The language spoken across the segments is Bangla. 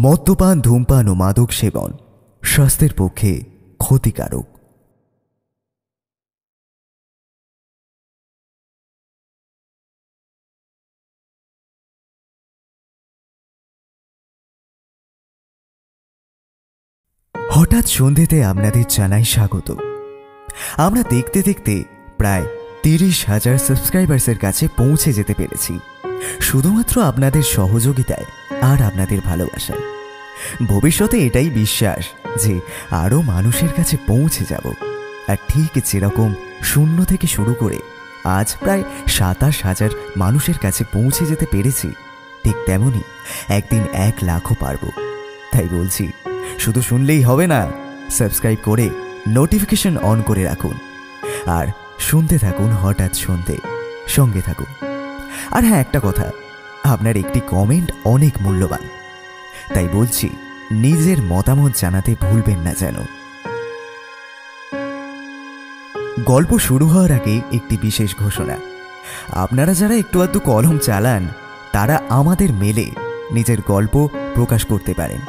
মদ্যপান, ধূমপান ও মাদক সেবন স্বাস্থ্যের পক্ষে ক্ষতিকারক। হঠাৎ সন্ধেতে আপনাদের জানাই স্বাগত। আমরা দেখতে দেখতে প্রায় 30,000 সাবস্ক্রাইবার্সের কাছে পৌঁছে যেতে পেরেছি, শুধুমাত্র আপনাদের সহযোগিতায় আর আপনাদের ভালোবাসায়। ভবিষ্যতে এটাই বিশ্বাস যে আরও মানুষের কাছে পৌঁছে যাব। আর ঠিক যেরকম 0 থেকে শুরু করে আজ প্রায় 27,000 মানুষের কাছে পৌঁছে যেতে পেরেছি, ঠিক তেমনই একদিন 1 লাখও পারব। তাই বলছি, শুধু শুনলেই হবে না, সাবস্ক্রাইব করে নোটিফিকেশন অন করে রাখুন আর শুনতে থাকুন হঠাৎ সন্ধে, সঙ্গে থাকুন। আর হ্যাঁ, একটা কথা, আপনার একটি কমেন্ট অনেক মূল্যবান, তাই বলছি নিজের মতামত জানাতে ভুলবেন না যেন। গল্প শুরু হওয়ার আগে একটি বিশেষ ঘোষণা। আপনারা যারা একটু আধটু কলম চালান, তারা আমাদের মেলে নিজের গল্প প্রকাশ করতে পারেন।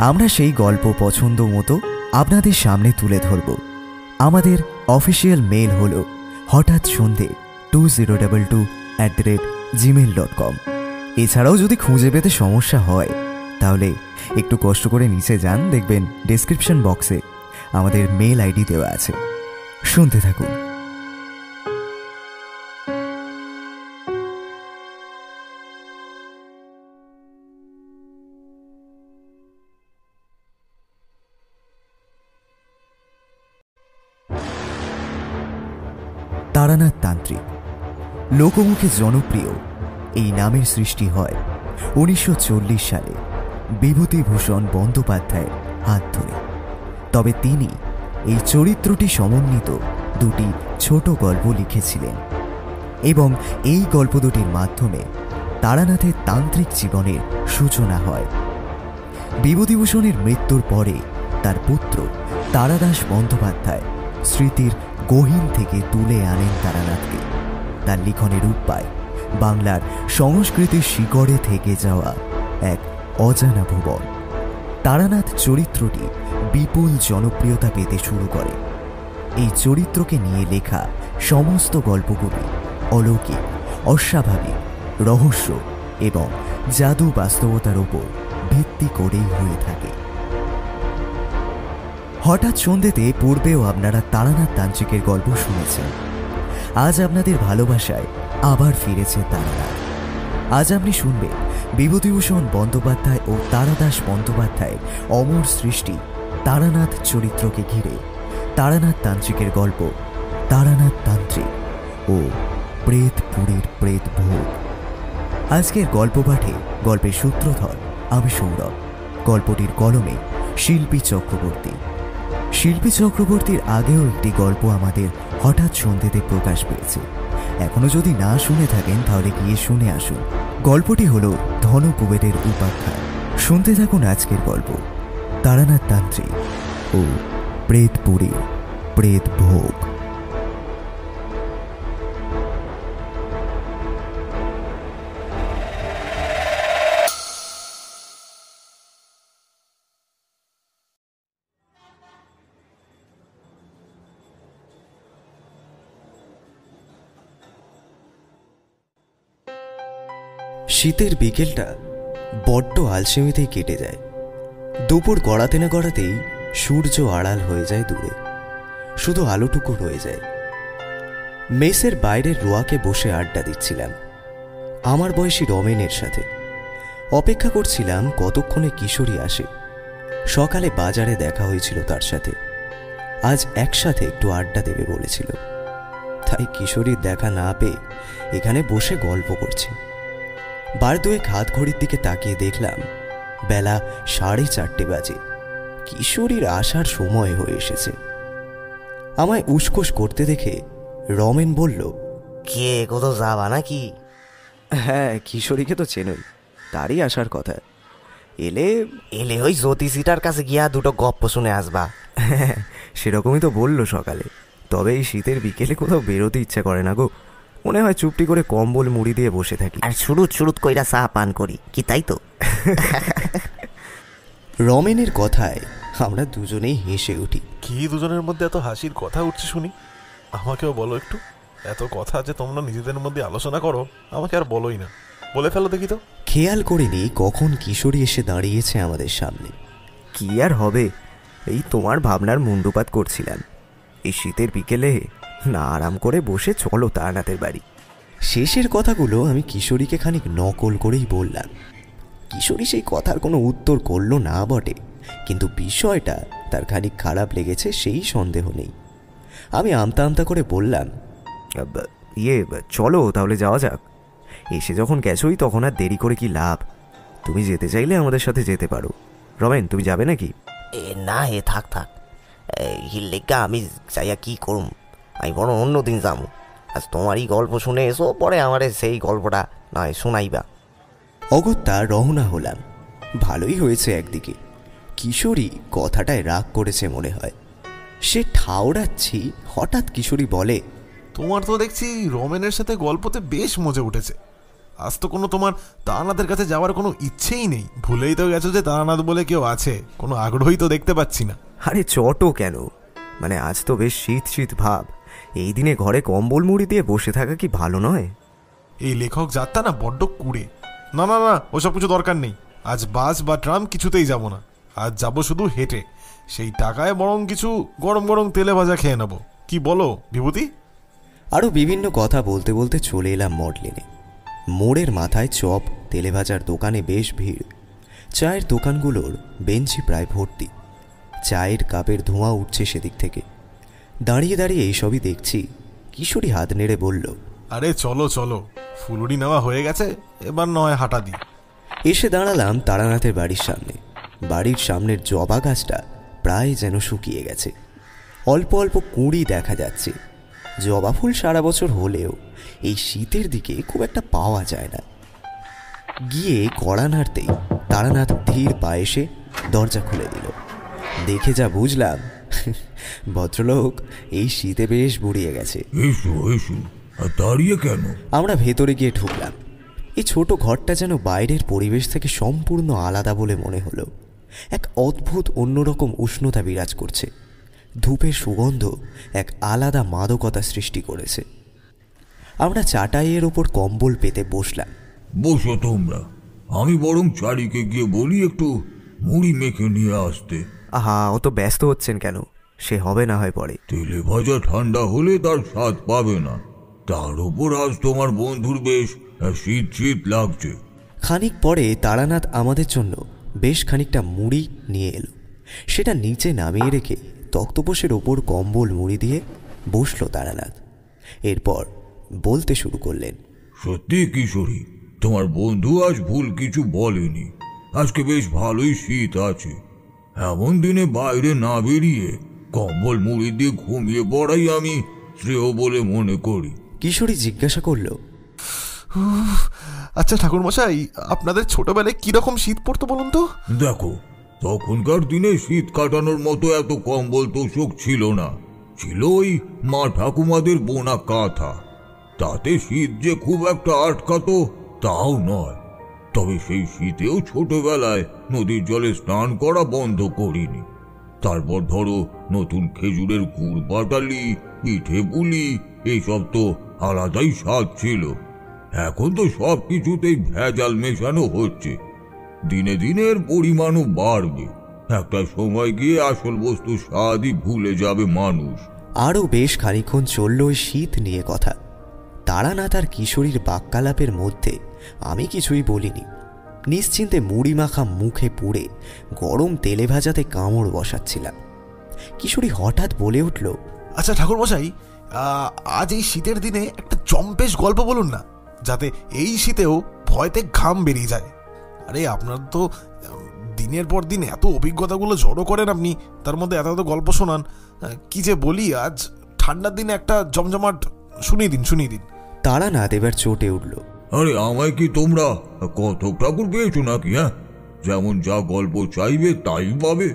আমরা সেই গল্প পছন্দ মতো আপনাদের সামনে তুলে ধরব। আমাদের অফিসিয়াল মেল হল হঠাৎ সন্ধে 2022@gmail.com। এছাড়াও যদি খুঁজে পেতে সমস্যা হয় তাহলে একটু কষ্ট করে নিচে যান, দেখবেন ডেসক্রিপশন বক্সে আমাদের মেল আইডি দেওয়া আছে। শুনতে থাকুন। তারানাথ তান্ত্রিক লোকমুখে জনপ্রিয় এই নামের সৃষ্টি হয় 1940 সালে বিভূতিভূষণ বন্দ্যোপাধ্যায়ের হাত ধরে। তবে তিনি এই চরিত্রটি সমন্বিত 2টি ছোট গল্প লিখেছিলেন এবং এই গল্প দুটির মাধ্যমে তারানাথের তান্ত্রিক জীবনের সূচনা হয়। বিভূতিভূষণের মৃত্যুর পরে তার পুত্র তারাদাস বন্দ্যোপাধ্যায় স্মৃতির গহীন থেকে তুলে আনেন তারানাথকে। তার লিখনের রূপ পায় বাংলার সংস্কৃতির শিকড়ে থেকে যাওয়া এক অজানা ভুবন। তারানাথ চরিত্রটি বিপুল জনপ্রিয়তা পেতে শুরু করে। এই চরিত্রকে নিয়ে লেখা সমস্ত গল্পগুলি অলৌকিক, অস্বাভাবিক, রহস্য এবং জাদু বাস্তবতার ওপর ভিত্তি করেই হয়ে থাকে। হঠাৎ সন্ধেতে পূর্বেও আপনারা তারানাথ তান্ত্রিকের গল্প শুনেছেন। আজ আপনাদের ভালোবাসায় আবার ফিরেছে তারানাথ। আজ আপনি শুনবেন বিভূতিভূষণ বন্দ্যোপাধ্যায় ও তারাদাস বন্দ্যোপাধ্যায়ের অমর সৃষ্টি তারানাথ চরিত্রকে ঘিরে তারানাথ তান্ত্রিকের গল্প তারানাথ তান্ত্রিক ও প্রেতপুরীর প্রেত ভোগ। আজকের গল্প পাঠে গল্পের সূত্রধর আমি সৌরভ। গল্পটির কলমে শিল্পী চক্রবর্তী। শিল্পী চক্রবর্তীর আগেও একটি গল্প আমাদের হঠাৎ সন্ধেতে প্রকাশ পেয়েছে। এখনো যদি না শুনে থাকেন তাহলে গিয়ে শুনে আসুন। গল্পটি হল ধন কুবেরের উপাখ্যান। শুনতে থাকুন আজকের গল্প তারানাথ তান্ত্রিক ও প্রেতপুরীর প্রেত ভোগ। শীতের বিকেলটা বড্ড আলসেমিতেই কেটে যায়। দুপুর গড়াতে না গড়াতেই সূর্য আড়াল হয়ে যায় দূরে, শুধু আলোটুকু রয়ে যায়। মেসের বাইরের রোয়াকে বসে আড্ডা দিচ্ছিলাম আমার বয়সী রমেনের সাথে। অপেক্ষা করছিলাম কতক্ষণে কিশোরী আসে। সকালে বাজারে দেখা হয়েছিল তার সাথে, আজ একসাথে একটু আড্ডা দেবে বলেছিল। তাই কিশোরীর দেখা না পেয়ে এখানে বসে গল্প করছি। বার দুয়েক হাত ঘড়ির দিকে তাকিয়ে দেখলাম বেলা 4:30 বাজে। কিশোরীর আসার সময় হয়ে এসেছে। আমায় উসকুস করতে দেখে রমেন বলল, কে কোথাও যাবা নাকি? হ্যাঁ, কিশোরীকে তো চেনই, তারই আসার কথা। এলে এলে ওই জ্যোতিষীটার কাছে গিয়া দুটো গপ্প শুনে আসবা। হ্যাঁ, সেরকমই তো বললো সকালে। তবে এই শীতের বিকেলে কোথাও বেরোতে ইচ্ছা করে না গো। মনে হয় চুপটি করে কম্বল মুড়ি দিয়ে বসে থাকি আর সুরুত সুরুত কইরা চা পান করি, কি তাই তো? রমেনের কথায় আমরা দুজনেই হেসে উঠি। কি দুজনের মধ্যে এত হাসির কথা উঠছে শুনি? আমাকেও বলো একটু। এত কথা যে তোমরা নিজেদের মধ্যে আলোচনা করো, আমাকে আর বলোই না, বলে ফেলো দেখি তো। খেয়াল করিনি কখন কিশোরী এসে দাঁড়িয়েছে আমাদের সামনে। কি আর হবে, এই তোমার ভাবনার মুন্ডুপাত করছিলাম। এই শীতের বিকেলে না আরাম করে বসে চলো তারানাথের বাড়ি। শেষের কথাগুলো আমি কিশোরীকে খানিক নকল করেই বললাম। কিশোরী সেই কথার কোনো উত্তর করল না বটে, কিন্তু বিষয়টা তার খানিক খারাপ লেগেছে সেই সন্দেহ নেই। আমি আমতা আমতা করে বললাম, চলো তাহলে যাওয়া যাক। এসে যখন গেছোই তখন আর দেরি করে কি লাভ? তুমি যেতে চাইলে আমাদের সাথে যেতে পারো। রমেন, তুমি যাবে নাকি? না, থাক থাক, হিল্লেগা আমি চাইয়া কি করুম? আমি বরং অন্যদিন যাবো। আজ তোমারই গল্প শুনে এসো, পরে আমারে সেই গল্পটা নয় শোনাইবা। অগত্যা রওনা হলাম। ভালোই হয়েছে একদিকে, কিশোরী কথাটায় রাগ করেছে মনে হয়। সে ঠাউরাচ্ছি, হঠাৎ কিশোরী বলে, তোমার তো দেখছি রমেনের সাথে গল্পতে বেশ মজে উঠেছে। আজ তো কোনো তোমার তারানাথের কাছে যাওয়ার কোনো ইচ্ছেই নেই। ভুলেই তো গেছো যে তারানাথ বলে কেউ আছে, কোনো আগ্রহই তো দেখতে পাচ্ছি না। আরে চটো কেন, মানে আজ তো বেশ শীত শীত ভাব। এই দিনে ঘরে কম্বল মুড়ি দিয়ে বসে থাকা কি ভালো নয়? এই লেখক যাত্রা না বড্ড কুড়ে। না না না, ওসব কিছু দরকার নেই। আজ বাস বা ট্রাম কিছুতেই যাব না, আজ যাব শুধু হেঁটে। সেই টাকায় বরং কিছু গরম গরম তেলে ভাজা খেয়ে নেব, কি বলো বিভূতি? আরও বিভিন্ন কথা বলতে বলতে চলে এলাম মডলেনে। মোড়ের মাথায় চপ তেলে ভাজার দোকানে বেশ ভিড়। চায়ের দোকানগুলোর বেঞ্চি প্রায় ভর্তি। চায়ের কাপের ধোঁয়া উঠছে সেদিক থেকে। দাঁড়িয়ে দাঁড়িয়ে এইসবই দেখছি। কিশোরী হাত নেড়ে বলল, আরে চলো চলো, ফুলুরি নেওয়া হয়ে গেছে, এবার নয় হাঁটা দিই। এসে দাঁড়ালাম তারানাথের বাড়ির সামনে। বাড়ির সামনের জবা গাছটা প্রায় যেন শুকিয়ে গেছে। অল্প অল্প কুঁড়ি দেখা যাচ্ছে। জবা ফুল সারা বছর হলেও এই শীতের দিকে খুব একটা পাওয়া যায় না। গিয়ে কড়া নাড়তেই তারানাথ ধীর পায়ে এসে দরজা খুলে দিল। দেখে যা বুঝলাম, ভদ্রলোক এই শীতে বেশ বুড়িয়ে গেছে। দাঁড়িয়ে কেন? আমরা ভেতরে গিয়ে ঢুকলাম। এই ছোট ঘরটা যেন বাইরের পরিবেশ থেকে সম্পূর্ণ আলাদা বলে মনে হলো। এক অদ্ভুত অন্যরকম উষ্ণতা বিরাজ করছে। ধূপের সুগন্ধ এক আলাদা মাদকতা সৃষ্টি করেছে। আমরা চাটাইয়ের ওপর কম্বল পেতে বসলাম। বসো তোমরা, আমি বরং চারিকে গিয়ে বলি একটু মুড়ি মেখে নিয়ে আসতে। আহা, অত ব্যস্ত হচ্ছেন কেন? সে হবে না হয় পরে। তেলে ভাজা ঠান্ডা হলে তার স্বাদ পাবে না। তার উপর আজ তোমার বন্ধুর বেশ শীত শীত লাগছে। খানিক পরে তারানাথ আমাদের জন্য বেশ খানিকটা মুড়ি নিয়ে এলো। সেটা নিচে নামিয়ে রেখে তক্তপোষের ওপর কম্বল মুড়ি দিয়ে বসল তারানাথ। এরপর বলতে শুরু করলেন, সত্যি কিশোরী, তোমার বন্ধু আজ ভুল কিছু বলেনি। আজকে বেশ ভালোই শীত আছে। এমন দিনে বাইরে না বেরিয়ে কম্বল মুড়ি দিয়ে ঘুমিয়ে পড়াই আমি শ্রেয় বলে মনে করি। কিশোরী জিজ্ঞাসা করল, আচ্ছা ঠাকুরমশাই, আপনাদের ছোটবেলায় কিরকম শীত পড়তো বলুন তো? দেখো, তখনকার দিনে শীত কাটানোর মতো এত কম্বল তোষক ছিল না। ছিল ওই মা ঠাকুমাদের বোনা কাঁথা। তাতে শীত যে খুব একটা আটকাতো তাও নয়। তবে সেই শীতেও ছোটবেলায় নদীর জলে স্নান করা বন্ধ করিনি। তারপর ধরো নতুন খেজুরের গুড় পাটালি, পিঠে পুলি, এইসব তো আলাদাই স্বাদ ছিল। এখন তো সব কিছুতেই ভেজাল মেশানো হচ্ছে। দিনে দিনে এর পরিমাণও বাড়বে। একটা সময় গিয়ে আসল বস্তু স্বাদই ভুলে যাবে মানুষ। আরও বেশ খানিক্ষণ চলল ওই শীত নিয়ে কথা। তারানাথ আর কিশোরীর বাক্যালাপের মধ্যে আমি কিছুই বলিনি। নিশ্চিন্তে মুড়ি মাখা মুখে পুড়ে গরম তেলে ভাজাতে কামড় বসাচ্ছিলাম। কিশোরী হঠাৎ বলে উঠল, আচ্ছা ঠাকুরমশাই, আজ এই শীতের দিনে একটা জম্পেশ গল্প বলুন না, যাতে এই শীতেও ভয়তে ঘাম বেরিয়ে যায়। আরে আপনার তো দিনের পর দিন এত অভিজ্ঞতাগুলো জড়ো করেন আপনি, তার মধ্যে এত এত গল্প শোনান। কি যে বলি, আজ ঠান্ডার দিনে একটা জমজমাট শুনিয়ে দিন। তারানাথ এবার চটে উঠল। আরে আমায় কি তোমরা কতক ঠাকুর পেয়েছো নাকি? হ্যাঁ, যেমন যা গল্প চাইবে তাই পাবে।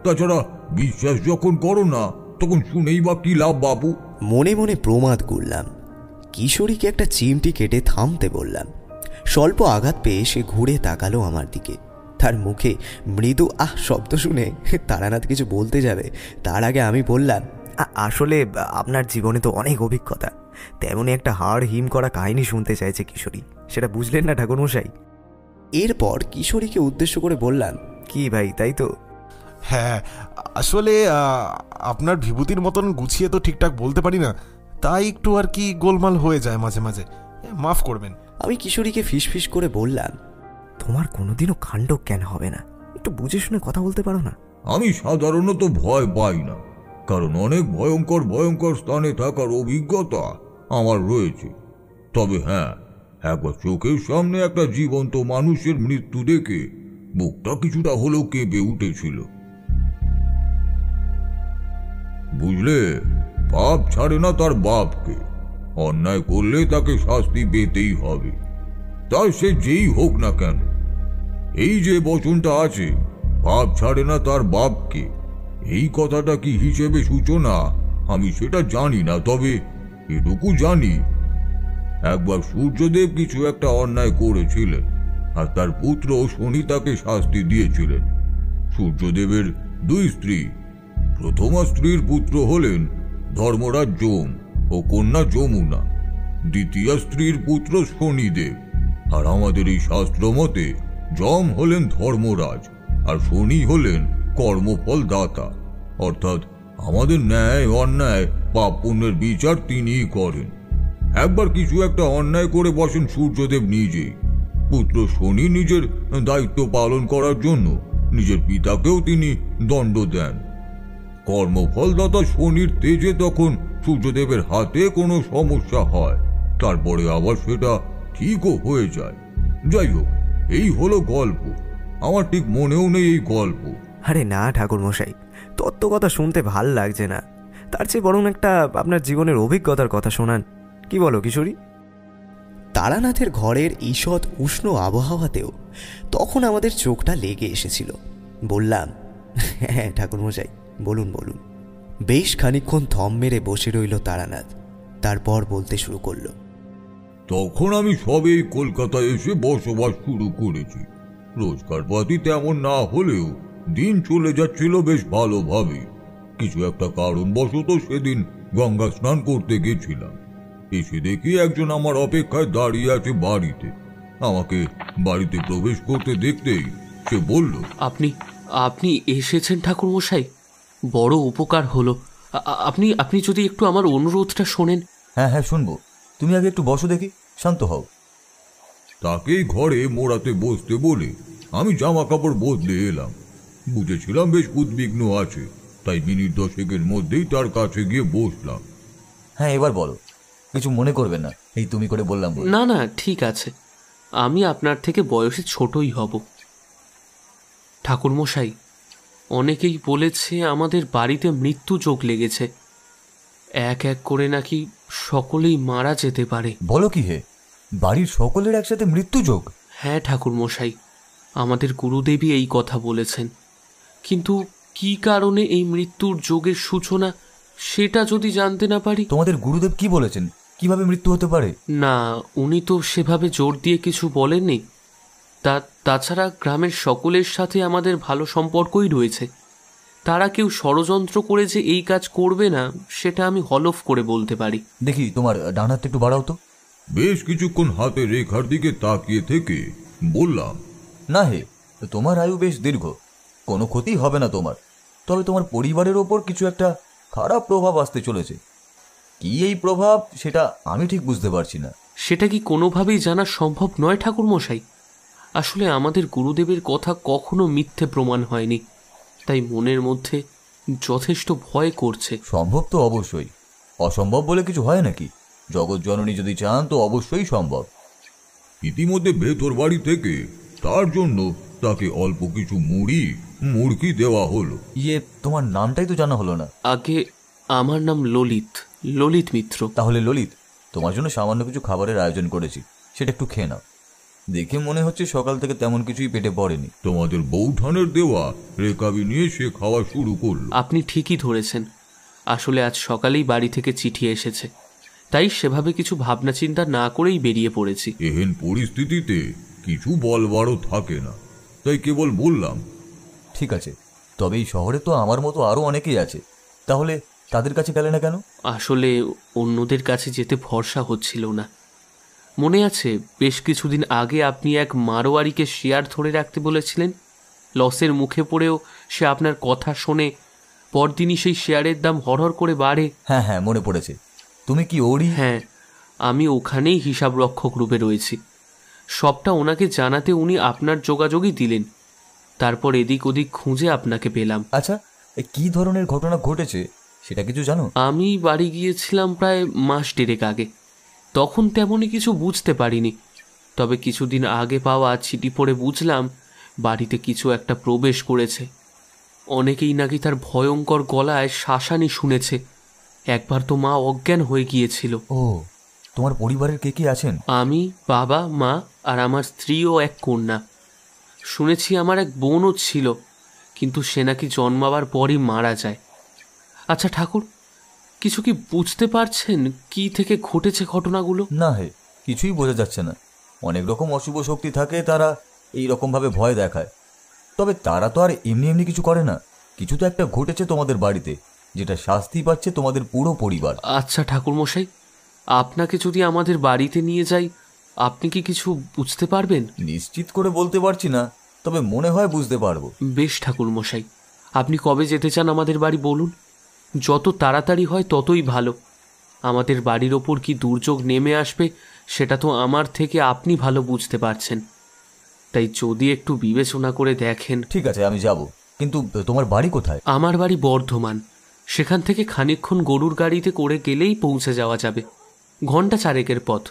তাছাড়া বিশ্বাস যখন করো না তখন শুনেই বা কি লাভ বাবু? মনে মনে প্রমাদ করলাম। কিশোরীকে একটা চিমটি কেটে থামতে বললাম। স্বল্প আঘাত পেয়ে সে ঘুরে তাকালো আমার দিকে। তার মুখে মৃদু আহ শব্দ শুনে তারানাথ কিছু বলতে যাবে, তার আগে আমি বললাম, আসলে আপনার জীবনে তো অনেক অভিজ্ঞতা, তেমনই একটা হাড় হিম করা কাহিনী শুনতে চাইছে কিশোরী, সেটা বুঝলেন না ঠাকুরমশাই? এরপর কিশোরীকে উদ্দেশ্য করে বললাম, কি ভাই, তাই তো? হ্যাঁ, আসলে আপনার বিভূতির মতন গুছিয়ে তো ঠিকঠাক বলতে পারি না, তাই একটু আর কি গোলমাল হয়ে যায় মাঝে মাঝে, মাফ করবেন। আমি কিশোরীকে ফিসফিস করে বললাম, তোমার কোনোদিনও কাণ্ড জ্ঞান হবে না, একটু বুঝে শুনে কথা বলতে পারো না? আমি সাধারণত ভয় পাই না, কারণ অনেক ভয়ঙ্কর স্থানে থাকার অভিজ্ঞতা আমার রয়েছে। তবে হ্যাঁ, একবার চোখের সামনে একটা জীবন্ত মানুষের মৃত্যু দেখে বুকটা কিছুটা হলেও কেঁপে উঠেছিল। বুঝলে, পাপ ছাড়ে না তার বাপকে, অন্যায় করলে তাকে শাস্তি পেতেই হবে, তাই সে যেই হোক না কেন। এই যে বচনটা আছে, পাপ ছাড়ে না তার বাপকে, এই কথাটা কি হিসেবে সূচনা আমি সেটা জানি না, তবে এটুকু জানি একবার সূর্যদেব কিছু একটা অন্যায় করেছিলেন আর তার পুত্র শনি তাকে শাস্তি দিয়েছিলেন। সূর্যদেবের দুই স্ত্রী, প্রথমা স্ত্রীর পুত্র হলেন ধর্মরাজ যম ও কন্যা যমুনা, দ্বিতীয় স্ত্রীর পুত্র শনিদেব। আর আমাদের এই শাস্ত্র মতে যম হলেন ধর্মরাজ আর শনি হলেন কর্মফল দাতা, অর্থাৎ আমাদের ন্যায় অন্যায় পাপ পুণ্যের বিচার তিনিই করেন। একবার কিছু একটা অন্যায় করে বসেন সূর্যদেব নিজেই। পুত্র শনি নিজের দায়িত্ব পালন করার জন্য নিজের পিতাকেও তিনি দণ্ড দেন। কর্মফলদাতা শনির তেজে তখন সূর্যদেবের হাতে কোনো সমস্যা হয়, তারপরে আবার সেটা ঠিকও হয়ে যায়। যাই হোক, এই হলো গল্প, আমার ঠিক মনেও নেই এই গল্প। আরে না ঠাকুরমশাই, তত্ত্ব কথা শুনতে ভাল লাগছে না, তার চেয়ে বরং একটা আপনার জীবনের অভিজ্ঞতার কথা শোনান, কি বলো কিশোরী? তারানাথের ঘরের ঈষৎ উষ্ণ আবহাওয়াতেও তখন আমাদের চোখটা লেগে এসেছিল। বললাম, হ্যাঁ ঠাকুরমশাই, বলুন। বেশ খানিকক্ষণ থম মেরে বসে রইল তারানাথ, তারপর বলতে শুরু করলো। তখন আমি সবেই কলকাতায় এসে বসবাস শুরু করেছি। রোজগারপাতি তেমন না হলেও দিন চলে যাচ্ছিল বেশ ভালোভাবে। কিছু একটা কারণবশত সেদিন গঙ্গা স্নান করতে গেছিলাম। এসে দেখি একজন আমার অপেক্ষায় দাঁড়িয়ে আছে বাড়িতে। আমাকে বাড়িতে প্রবেশ করতে দেখতেই সে বলল, আপনি এসেছেন ঠাকুরমশাই, বড় উপকার হলো। আপনি যদি একটু আমার অনুরোধটা শোনেন। হ্যাঁ শুনবো, তুমি আগে একটু বসো দেখি, শান্ত হও। তাকেই ঘরে মোড়াতে বসতে বলে আমি জামা কাপড় বদলে এলাম। বুঝেছিলাম বেশ উদ্বিগ্ন আছে, তাই মিনিট 10 মধ্যেই তার কাছে গিয়ে বসলাম। হ্যাঁ এবার বলো, কিছু মনে করবেন না, এই তুমি করে বললাম। না ঠিক আছে, আমি আপনার থেকে বয়সে ছোটই হব। ঠাকুরমশাই, অনেকেই বলেছে আমাদের বাড়িতে মৃত্যু যোগ লেগেছে, এক এক করে নাকি সকলেই মারা যেতে পারে। বলো কি হে, বাড়ির সকলের একসাথে মৃত্যু যোগ? হ্যাঁ ঠাকুরমশাই, আমাদের গুরুদেবী এই কথা বলেছেন, কিন্তু কি কারণে এই মৃত্যুর যোগের সূচনা সেটা যদি জানতে না পারি। তোমাদের গুরুদেব কি বলেছেন, কিভাবে মৃত্যু হতে পারে? না, উনি তো সেভাবে জোর দিয়ে কিছু বলেননি। তাছাড়া গ্রামের সকলের সাথে আমাদের ভালো সম্পর্কই রয়েছে, তারা কেউ ষড়যন্ত্র করে যে এই কাজ করবে না সেটা আমি হলফ করে বলতে পারি। দেখি তোমার ডান হাতটা একটু বাড়াও তো। বেশ কিছুক্ষণ হাতে রেখার দিকে তাকিয়ে থেকে বললাম, না হে, তোমার আয়ু বেশ দীর্ঘ, কোনো ক্ষতি হবে না তোমার, তবে তোমার পরিবারের ওপর কিছু একটা খারাপ প্রভাব আসতে চলেছে। কি এই প্রভাব সেটা আমি ঠিক বুঝতে পারছি না। সেটা কি কোনোভাবেই জানা সম্ভব নয় ঠাকুরমশাই? আসলে আমাদের গুরুদেবের কথা কখনো মিথ্যে প্রমাণ হয়নি, তাই মনের মধ্যে যথেষ্ট ভয় করছে। সম্ভব তো অবশ্যই, অসম্ভব বলে কিছু হয় নাকি? জগৎ জননী যদি চান তো অবশ্যই সম্ভব। ইতিমধ্যে ভেতর বাড়ি থেকে তার জন্য তাকে অল্প কিছু মুড়ি মুরগি দেওয়া হলো। তোমার নামটাই তো জানা হলো না। আগে আমার নাম ললিত, ললিত মিত্র। তাহলে ললিত, তোমার জন্য সামান্য কিছু খাবারের আয়োজন করেছি, সেটা একটু খেয়ে নাও। দেখে মনে হচ্ছে সকাল থেকে তেমন কিছুই পেটে পড়েনি। তোমাদের বৌঠানের দেওয়া রেকাবি নিয়ে সে খাওয়া শুরু করলো। আপনি ঠিকই ধরেছেন, আসলে আজ সকালেই বাড়ি থেকে চিঠি এসেছে, তাই সেভাবে কিছু ভাবনা চিন্তা না করেই বেরিয়ে পড়েছি। এহেন পরিস্থিতিতে কিছু বলবারও থাকে না, তাই কেবল বললাম। ঠিক আছে, তবে এই শহরে তো আমার মতো আরও অনেকেই আছে, তাহলে তাদের কাছে গেলে না কেন? আসলে অন্যদের কাছে যেতে ভরসা হচ্ছিল না। মনে আছে বেশ কিছুদিন আগে আপনি এক মারোয়ারিকে শেয়ার ধরে রাখতে বলেছিলেন, লসের মুখে পড়েও সে আপনার কথা শোনে, পরদিনই সেই শেয়ারের দাম হরহর করে বাড়ে। হ্যাঁ হ্যাঁ, মনে পড়েছে। তুমি কি ওরই? হ্যাঁ, আমি ওখানেই হিসাব রক্ষক রূপে রয়েছি। সবটা ওনাকে জানাতে উনি আপনার যোগাযোগই দিলেন, তারপর এদিক ওদিক খুঁজে আপনাকে পেলাম। আচ্ছা, কি ধরনের ঘটনা ঘটেছে সেটা কিছু জানো? আমি বাড়ি গিয়েছিলাম প্রায় মাস দেড়েক আগে, তখন তেমনই কিছু বুঝতে পারিনি, তবে কিছুদিন আগে পাওয়া চিঠি পড়ে বুঝলাম বাড়িতে কিছু একটা প্রবেশ করেছে। অনেকেই নাকি তার ভয়ঙ্কর গলায় শাসানি শুনেছে। একবার তো মা অজ্ঞান হয়ে গিয়েছিল। ও, তোমার পরিবারের কে কে আছেন? আমি, বাবা, মা আর আমার স্ত্রী ও এক কন্যা। শুনেছি আমার এক বোনও ছিল, কিন্তু সে নাকি জন্মাবার পরই মারা যায়। আচ্ছা ঠাকুর, কিছু কি বুঝতে পারছেন কি থেকে ঘটেছে ঘটনাগুলো? না হে, কিছুই বোঝা যাচ্ছে না। অনেক রকম অশুভ শক্তি থাকে, তারা এই রকমভাবে ভয় দেখায়। তবে তারা তো আর এমনি এমনি কিছু করে না। কিছু তো একটা ঘটেছে তোমাদের বাড়িতে, যেটা শাস্তি পাচ্ছে তোমাদের পুরো পরিবার। আচ্ছা ঠাকুরমশাই, আপনাকে যদি আমাদের বাড়িতে নিয়ে যাই, আপনি কি কিছু বুঝতে পারবেন? নিশ্চিত করে বলতে পারছি না, তবে মনে হয় বুঝতে পারবো। বেশ ঠাকুরমশাই, আপনি কবে যেতে চান আমাদের বাড়ি বলুন, যত তাড়াতাড়ি হয় ততই ভালো। আমাদের বাড়ির ওপর কি দুর্যোগ নেমে আসবে সেটা তো আমার থেকে আপনি ভালো বুঝতে পারছেন, তাই যদি একটু বিবেচনা করে দেখেন। ঠিক আছে, আমি যাব, কিন্তু তোমার বাড়ি কোথায়? আমার বাড়ি বর্ধমান। সেখান থেকে খানিকক্ষণ গরুর গাড়িতে করে গেলেই পৌঁছে যাওয়া যাবে, ঘন্টা চারেকের পথ।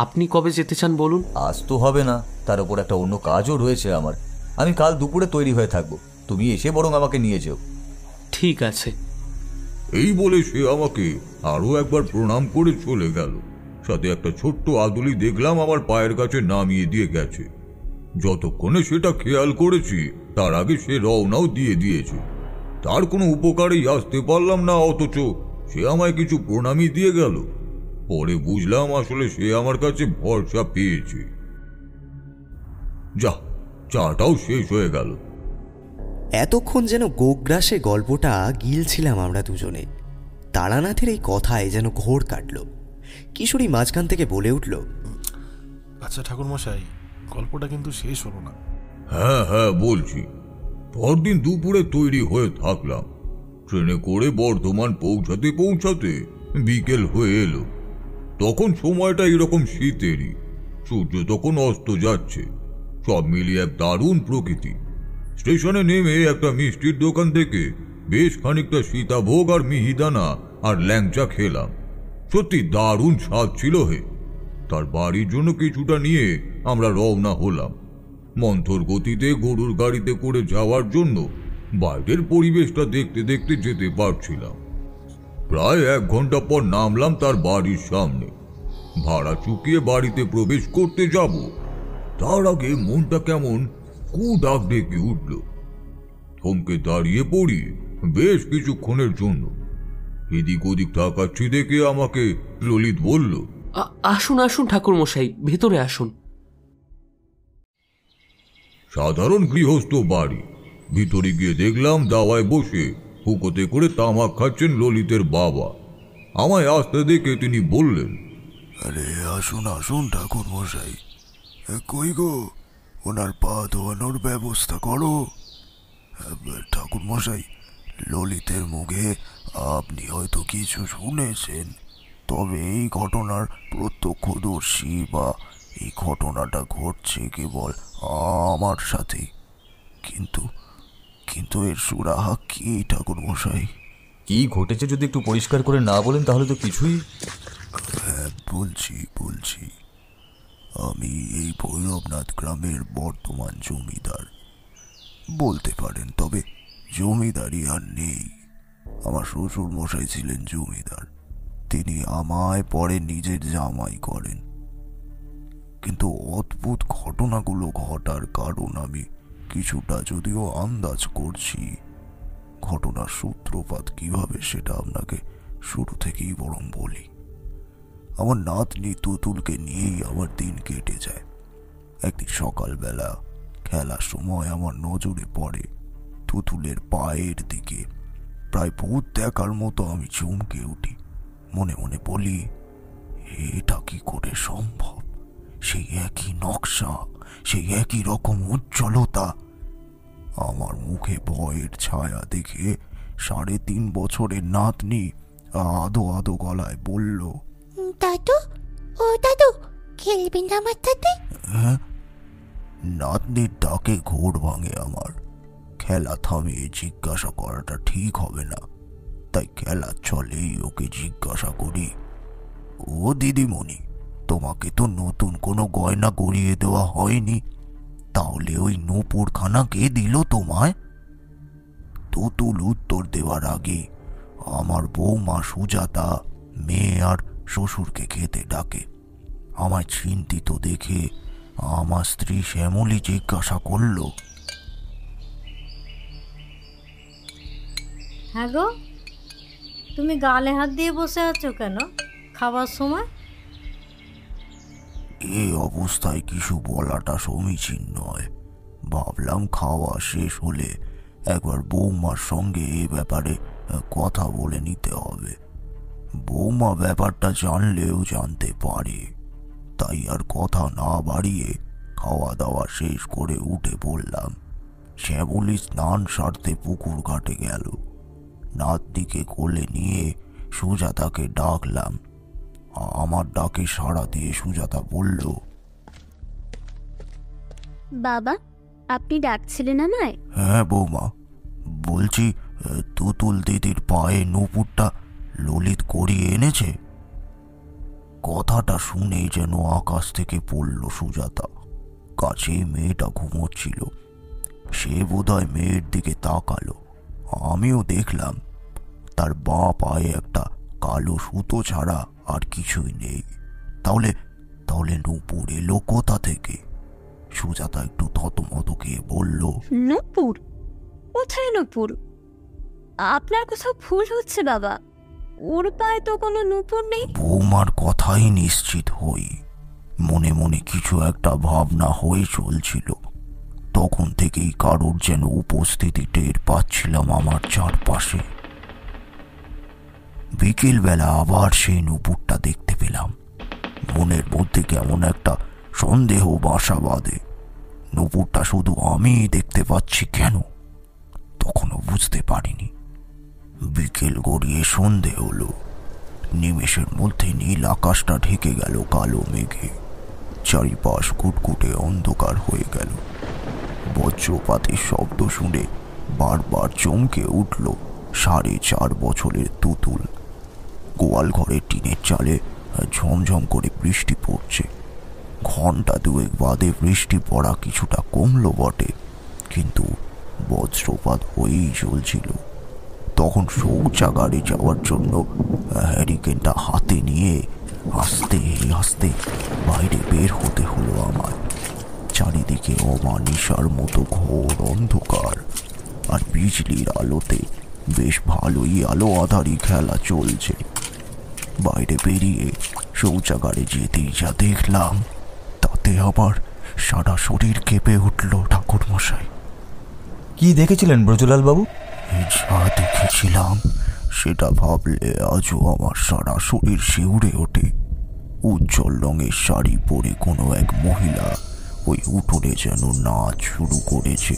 আপনি কবে যেতে চান বলুন? আজ তো হবে না, তার উপর একটা অন্য কাজও রয়েছে আমার। আমি কাল দুপুরে তৈরি হয়ে থাকবো, তুমি এসে বরং আমাকে নিয়ে যেও। ঠিক আছে। এই বলে সে আমাকে আরো একবার প্রণাম করে চলে গেল। সাথে একটা ছোট্ট আদুলি দেখলাম আমার পায়ের কাছে নামিয়ে দিয়ে গেছে। যতক্ষণে সেটা খেয়াল করেছি তার আগে সে রওনাও দিয়ে দিয়েছে। তার কোনো উপকারেই আসতে পারলাম না, অথচ সে আমায় কিছু প্রণামই দিয়ে গেল। পরে বুঝলাম আসলে সে আমার কাছে ভরসা পেয়েছে। যা, চাটাও শেষ হয়ে গেল। এতক্ষণ যেন গোগ্রাসে গল্পটা গিলছিলাম আমরা দুজনে। তারানাথের এই কথায় যেন ঘোর কাটল। কিশোরী মাঝখান থেকে বলে উঠল, আচ্ছা ঠাকুরমশাই, গল্পটা কিন্তু শেষ হলো না। হ্যাঁ হ্যাঁ বলছি। পরদিন দুপুরে তৈরি হয়ে থাকলাম। ট্রেনে করে বর্ধমান পৌঁছাতে পৌঁছাতে বিকেল হয়ে এলো। তখন সময়টা এরকম শীতেরই, সূর্য তখন অস্ত যাচ্ছে। সব মিলিয়ে এক দারুণ প্রকৃতি। স্টেশনে নেমে একটা মিষ্টির দোকান থেকে বেশ খানিকটা সীতাভোগ আর মিহিদানা আর ল্যাংচা খেলাম। সত্যি দারুণ স্বাদ ছিল হে। তার বাড়ির জন্য কিছুটা নিয়ে আমরা রওনা হলাম। মন্থর গতিতে গরুর গাড়িতে করে যাওয়ার জন্য বাইরের পরিবেশটা দেখতে দেখতে যেতে পারছিলাম। প্রায় 1 ঘন্টা পর নামলাম তার বাড়ির সামনে। ভাড়া চুকিয়ে বাড়িতে প্রবেশ করতে যাব, তার আগে মনটা কেমন কু ডাক ডেকে উঠল। থমকে দাঁড়িয়ে পড়ি বেশ কিছুক্ষণের জন্য। এদিক ওদিক তাকাচ্ছি দেখে আমাকে ললিত বলল, আসুন আসুন ঠাকুরমশাই, ভেতরে আসুন। সাধারণ গৃহস্থ বাড়ি। ভিতরে গিয়ে দেখলাম দাওয়ায় বসে হুকোতে করে তামাক খাচ্ছেন ললিতের বাবা। আমায় আসতে দেখে তিনি বললেন, আরে আসুন আসুন ঠাকুর মশাই, কই গো, ওনার পা ধোয়ানোর ব্যবস্থা করো। ঠাকুর মশাই, ললিতের মুখে আপনি হয়তো কিছু শুনেছেন, তবে এই ঘটনার প্রত্যক্ষদর্শী বা এই ঘটনাটা ঘটছে কেবল আমার সাথে। কিন্তু কিন্তু এর সুরাহা কি ঠাকুর মশাই? কি ঘটেছে যদি একটু পরিষ্কার করে না বলেন তাহলে তো কিছুই। হ্যাঁ বলছি। আমি এই ভৈরবনাথ গ্রামের বর্তমান জমিদার। বলতে পারেন, তবে জমিদারি আর নেই। আমার শ্বশুর মশাই ছিলেন জমিদার, তিনি আমায় পরে নিজের জামাই করেন। কিন্তু অদ্ভুত ঘটনাগুলো ঘটার কারণ আমি কিছুটা যদিও আন্দাজ করছি। ঘটনার সূত্রপাত কিভাবে সেটা আপনাকে শুরু থেকেই বরং বলি। আমার নাতনি তুতুলকে নিয়েই আমার দিন কেটে যায়। একদিন সকালবেলা খেলার সময় আমার নজরে পড়ে তুতুলের পায়ের দিকে। প্রায় ভূত দেখার মতো আমি চমকে উঠি। মনে মনে বলি, এটা কি করে সম্ভব? সেই একই নকশা, সেই একই রকম উজ্জ্বলতা। আমার মুখে ভয়ের ছায়া দেখে 3.5 বছরের নাতনি আদো আদো গলায় বলল, দাদু, ও দাদু, খেলবেন আমার সাথে? হ্যাঁ। নাতনির ডাকে ঘোর ভাঙে আমার। খেলা থামিয়ে জিজ্ঞাসা করাটা ঠিক হবে না, তাই খেলা চলেই ওকে জিজ্ঞাসা করি, ও দিদিমণি, তোমাকে তো নতুন কোনো গয়না গড়িয়ে দেওয়া হয়নি, তাহলে ওই নূপুরখানা কে দিল তোমায়? তুতুল উত্তর দেওয়ার আগে আমার বৌমা সুজাতা মেয়ে আর শ্বশুরকে খেতে ডাকে। আমায় চিন্তিত দেখে আমার স্ত্রী শ্যামলী জিজ্ঞাসা করল, হ্যাঁ গো, তুমি গালে হাত দিয়ে বসে আছো কেন খাবার সময়? এই অবস্থায় কিছু বলাটা সমীচীন নয়। ভাবলাম খাওয়া শেষ হলে একবার বৌমার সঙ্গে এ ব্যাপারে কথা বলে নিতে হবে। বৌমা ব্যাপারটা জানলেও জানতে পারে, তাই আর কথা না বাড়িয়ে খাওয়া দাওয়া শেষ করে উঠে পড়লাম। শ্যামলী স্নান সারতে পুকুর ঘাটে গেল। নাতনিকে কোলে নিয়ে সুজাতাকে ডাকলাম। আমার ডাকে সাড়া দিয়ে সুজাতা বলল, বাবা, আপনি ডাকছিলেন আমায়? হ্যাঁ বৌমা, বলছি তুতুল দিদির পায়ে নূপুরটা ললিত করিয়ে এনেছে। কথাটা শুনেই যেন আকাশ থেকে পড়ল সুজাতা। কাছেই মেয়েটা ঘুমোচ্ছিল, সে বোধহয় মেয়ের দিকে তাকালো। আমিও দেখলাম তার বাঁ পায়ে একটা কালো সুতো ছাড়া আর কিছুই নেই। তাহলে তাহলে নূপুর এলো কোথা থেকে? সুজাতা একটু থতমত খেয়ে বলল, নূপুর? কোথায় নূপুর? আপনার কোথাও ভুল হচ্ছে বাবা, ওর পায়ে তো কোনো নূপুর নেই। বৌমার কথাই নিশ্চিত হই। মনে মনে কিছু একটা ভাবনা হয়ে চলছিল। তখন থেকেই কারোর যেন উপস্থিতি টের পাচ্ছিলাম আমার চারপাশে। বিকেলবেলা আবার সেই নূপুরটা দেখতে পেলাম। মনের মধ্যে কেমন একটা সন্দেহ বাসা বাঁধে। নূপুরটা শুধু আমিই দেখতে পাচ্ছি কেন, তখনও বুঝতে পারিনি। বিকেল গড়িয়ে সন্ধে হলো। নিমেষের মধ্যে নীল আকাশটা ঢেকে গেল কালো মেঘে। চারিপাশ কুটকুটে অন্ধকার হয়ে গেল। বজ্রপাতের শব্দ শুনে বারবার চমকে উঠল 4.5 বছরের তুতুল। গোয়াল ঘরের টিনের চালে ঝমঝম করে বৃষ্টি পড়ছে। ঘন্টা 2 বাদে বৃষ্টি পড়া কিছুটা কমলো বটে, কিন্তু বজ্রপাত হয়েই চলছিল। তখন শৌচাগারে যাওয়ার জন্য হ্যারিকেনটা হাতে নিয়ে আস্তে আস্তে বাইরে বের হতে হলো আমার। চারিদিকে অমানিসার মতো ঘোর অন্ধকার, আর বিজলির আলোতে বেশ ভালোই আলো আধারি খেলা চলছে। বাইরে বেরিয়ে শৌচাগারে যেতেই যা দেখলাম, তাতে আবার সারা শরীর কেঁপে উঠল ঠাকুরমশাই। কি দেখেছিলেন ব্রজলাল বাবু? যা দেখেছিলাম সেটা ভাবলে আজও আমার সারা শরীর শিউরে ওঠে। উজ্জ্বল রঙের শাড়ি পরে কোনো এক মহিলা ওই উঠোনে যেন নাচ শুরু করেছে।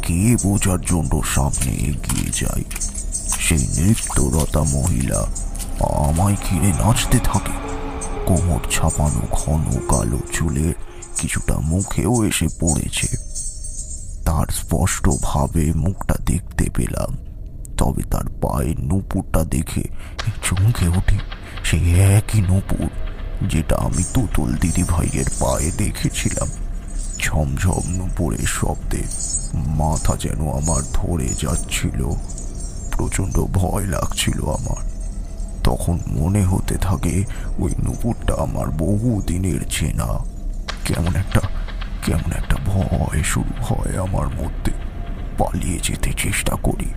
কে বোঝার জন্য সামনে এগিয়ে যায়। সেই নৃত্যরতা মহিলা আমায় ঘিরে নাচতে থাকে। কোমর ছাপানো ঘন কালো চুলের কিছুটা মুখেও এসে পড়েছে। তার স্পষ্টভাবে মুখটা দেখতে পেলাম, তবে তার পায়ের নূপুরটা দেখে চমকে উঠি। সেই একই নূপুর যেটা আমি তুতুল দিদি ভাইয়ের পায়ে দেখেছিলাম। ঝমঝম নুপুরের শব্দে মাথা যেন আমার ধরে যাচ্ছিল। প্রচণ্ড ভয় লাগছিল আমার। তখন মনে হতে থাকে ওই নুপুরটা আমার বহু দিনের চেনা। কেমন একটা ভয় শুরু হয় আমার মধ্যে। পালিয়ে যেতে চেষ্টা করি।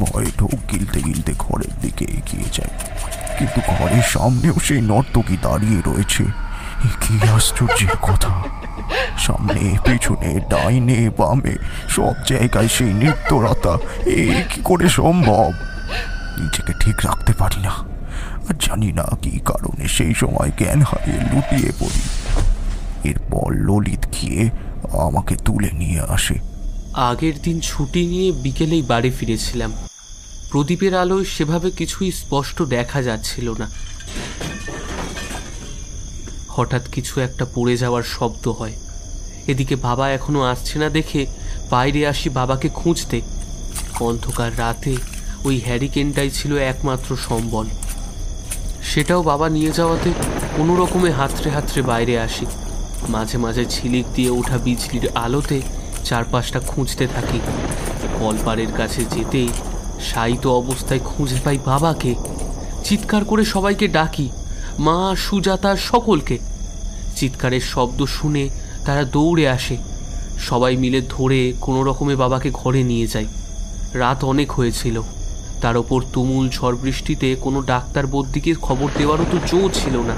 ভয়ে ঢোক গিলতে গিলতে ঘরের দিকে এগিয়ে যায়, কিন্তু ঘরের সামনেও সেই নর্তকী দাঁড়িয়ে রয়েছে। কি আশ্চর্যের কথা! সামনে পেছনে ডাইনে বামে সব জায়গায় সেই নৃত্যরতা। কি করে সম্ভব? নিজেকে ঠিক রাখতে পারি না, আর জানি না কি কারণে সেই সময় জ্ঞান হারিয়ে লুটিয়ে পড়ি। এরপর ললিত গিয়ে আমাকে তুলে নিয়ে আসে। আগের দিন ছুটি নিয়ে বিকেলেই বাড়ি ফিরেছিলাম। প্রদীপের আলোয় সেভাবে কিছুই স্পষ্ট দেখা যাচ্ছিল না। হঠাৎ কিছু একটা পড়ে যাওয়ার শব্দ হয়। এদিকে বাবা এখনো আসছে না দেখে বাইরে আসি বাবাকে খুঁজতে। অন্ধকার রাতে ওই হ্যারিকেনটাই ছিল একমাত্র সম্বল। সেটাও বাবা নিয়ে যাওয়াতে কোনো রকমে হাতড়ে হাতড়ে বাইরে আসি। মাঝে মাঝে ঝিলিক দিয়ে ওঠা বিজলির আলোতে চারপাশটা খুঁজতে থাকি। কলপাড়ের কাছে যেতেই শায়িত অবস্থায় খুঁজে পাই বাবাকে। চিৎকার করে সবাইকে ডাকি, মা, সুজাতা, সকলকে। চিৎকারের শব্দ শুনে তারা দৌড়ে আসে। সবাই মিলে ধরে কোনো রকমে বাবাকে ঘরে নিয়ে যায়। রাত অনেক হয়েছিল। তার ওপর তুমুল ঝড় বৃষ্টিতে কোনো ডাক্তার বদ্যিকে খবর দেওয়ারও তো জো ছিল না।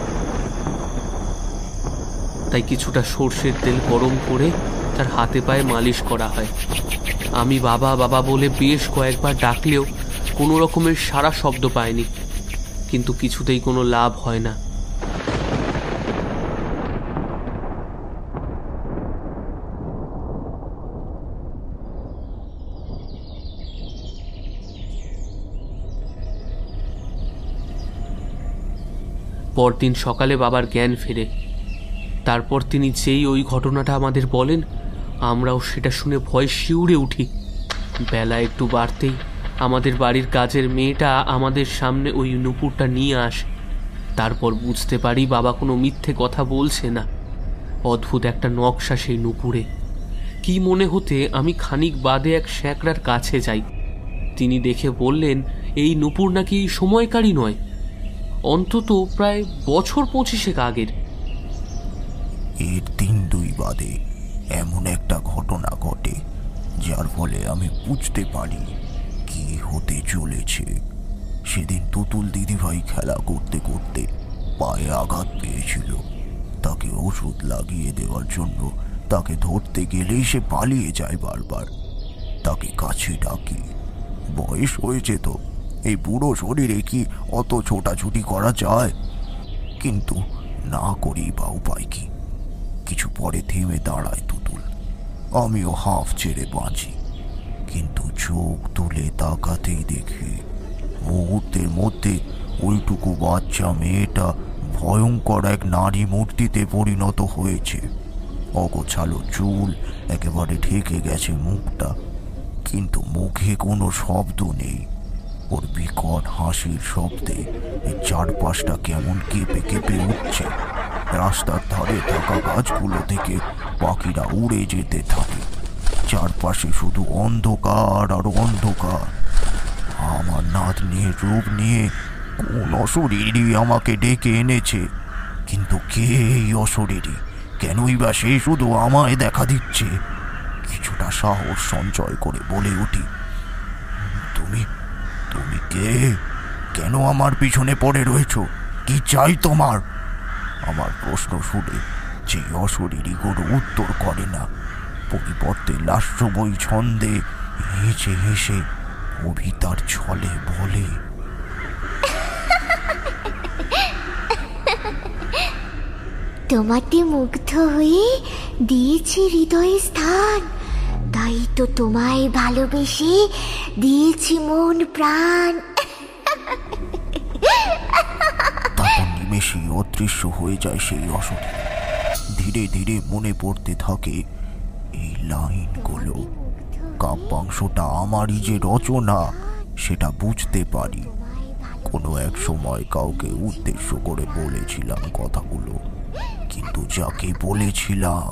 তাই কিছুটা সর্ষের তেল গরম করে তার হাতে পায়ে মালিশ করা হয়। আমি বাবা বাবা বলে বেশ কয়েকবার ডাকলেও কোনো রকমের সারা শব্দ পায়নি, কিন্তু কিছুতেই কোনো লাভ হয় না। পরদিন সকালে বাবার জ্ঞান ফেরে। তারপর তিনি যেই ওই ঘটনাটা আমাদের বলেন, আমরাও সেটা শুনে ভয় শিউরে উঠি। বেলা একটু বাড়তেই আমাদের বাড়ির কাজের মেয়েটা আমাদের সামনে ওই নুপুরটা নিয়ে আসে। তারপর বুঝতে পারি বাবা কোনো মিথ্যে কথা বলছে না। অদ্ভুত একটা নকশা সেই নুপুরে। কি মনে হতে আমি খানিক বাদে এক শ্যাকরার কাছে যাই। তিনি দেখে বললেন, এই নুপুর নাকি সময়কারী নয়, অন্তত প্রায় বছর 25 আগের। এর 3-2 বাদে এমন একটা ঘটনা ঘটে যার ফলে আমি বুঝতে পারি কি হতে চলেছে। সেদিন তুতুল দিদিভাই খেলা করতে করতে পায়ে আঘাত পেয়েছিল। তাকে ওষুধ লাগিয়ে দেওয়ার জন্য তাকে ধরতে গেলেই সে পালিয়ে যায় বারবার। তাকে কাছে ডাকি। বয়স হয়েছে তো, এই বুড়ো শরীরে কি অত ছোটাছুটি করা যায়? কিন্তু না করি বা উপায় কি? কিছু পরে থেমে দাঁড়ায় তুতুল। আমিও হাফ ছেড়ে বাঁচি, কিন্তু চোখ তুলে তাকাতেই দেখি মুহূর্তের মধ্যে ওইটুকু বাচ্চা মেয়েটা ভয়ঙ্কর এক নারী মূর্তিতে পরিণত হয়েছে। অগোছালো চুল একেবারে ঢেকে গেছে মুখটা, কিন্তু মুখে কোনো শব্দ নেই। ওর বিকট হাসির শব্দে এই চারপাশটা কেমন কেঁপে কেঁপে উঠছে। রাস্তার ধারে থাকা গাছগুলো থেকে পাখিরা উড়ে যেতে থাকে। চারপাশে শুধু অন্ধকার আর অন্ধকার। আমার নাতনির রূপ নিয়ে কোন অশরীরী আমাকে ডেকে এনেছে, কিন্তু কে এই অশরীরী? কেনই বা সে শুধু আমায় দেখা দিচ্ছে? কিছুটা সাহস সঞ্চয় করে বলে উঠি, তুমি তুমি কে? কেন আমার পিছনে পড়ে রয়েছো? কি চাই তোমার? আমার প্রশ্ন শুনে যে অশরীরী কোনো উত্তর করে না, পরিবর্তে লাস্যময়ী ছন্দে হেসে হেসে অভিতার ছলে বলে, তোমাতে মুগ্ধ হয়ে দিয়েছি হৃদয়ে স্থান, তাই তো তোমায় ভালোবেসে দিয়েছি মন প্রাণ। তারপর নিমেষেই অদৃশ্য হয়ে যায় সেই অশরীরী। ধীরে ধীরে মনে পড়তে থাকে এই লাইনগুলো। কাব্যাংশটা আমারই যে রচনা সেটা বুঝতে পারি। কোনো এক সময় কাউকে উদ্দেশ্য করে বলেছিলাম কথাগুলো, কিন্তু যাকে বলেছিলাম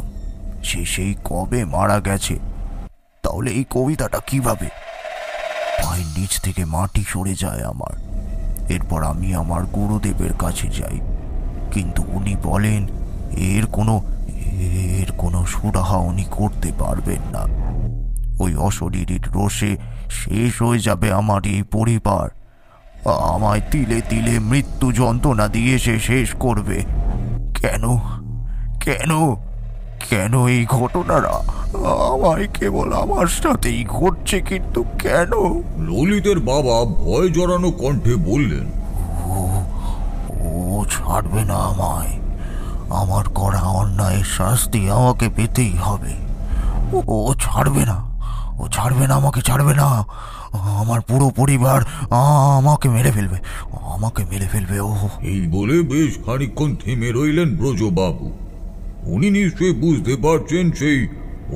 সে সেই কবে মারা গেছে। তাহলে এই কবিতাটা কিভাবে? পায়ের নিচ থেকে মাটি সরে যায় আমার। এরপর আমি আমার গুরুদেবের কাছে যাই, কিন্তু উনি বলেন এর কোনো সুরাহা উনি করতে পারবেন না। ওই অশরীরীর রোষে শেষ হয়ে যাবে আমার এই পরিবার। আমায় তিলে তিলে মৃত্যু যন্ত্রণা দিয়ে সে শেষ করবে। কেন কেন কেন এই ঘটনাটা আমায় কেবল আমার সাথেই ঘটছে? কিন্তু কেন? ললিতের বাবা ভয় জড়ানো কণ্ঠে বললেন, ও ছাড়বে না আমায়। আমার করা অন্যায়ের শাস্তি আমাকে পেতেই হবে। ও ছাড়বে না, ও ছাড়বে না, আমাকে ছাড়বে না। আমার পুরো পরিবার আমাকে মেরে ফেলবে। ও এই বলে বেশ খানিকক্ষণ থেমে রইলেন ব্রজবাবু। উনি নিশ্চয়ই বুঝতে পারছেন সেই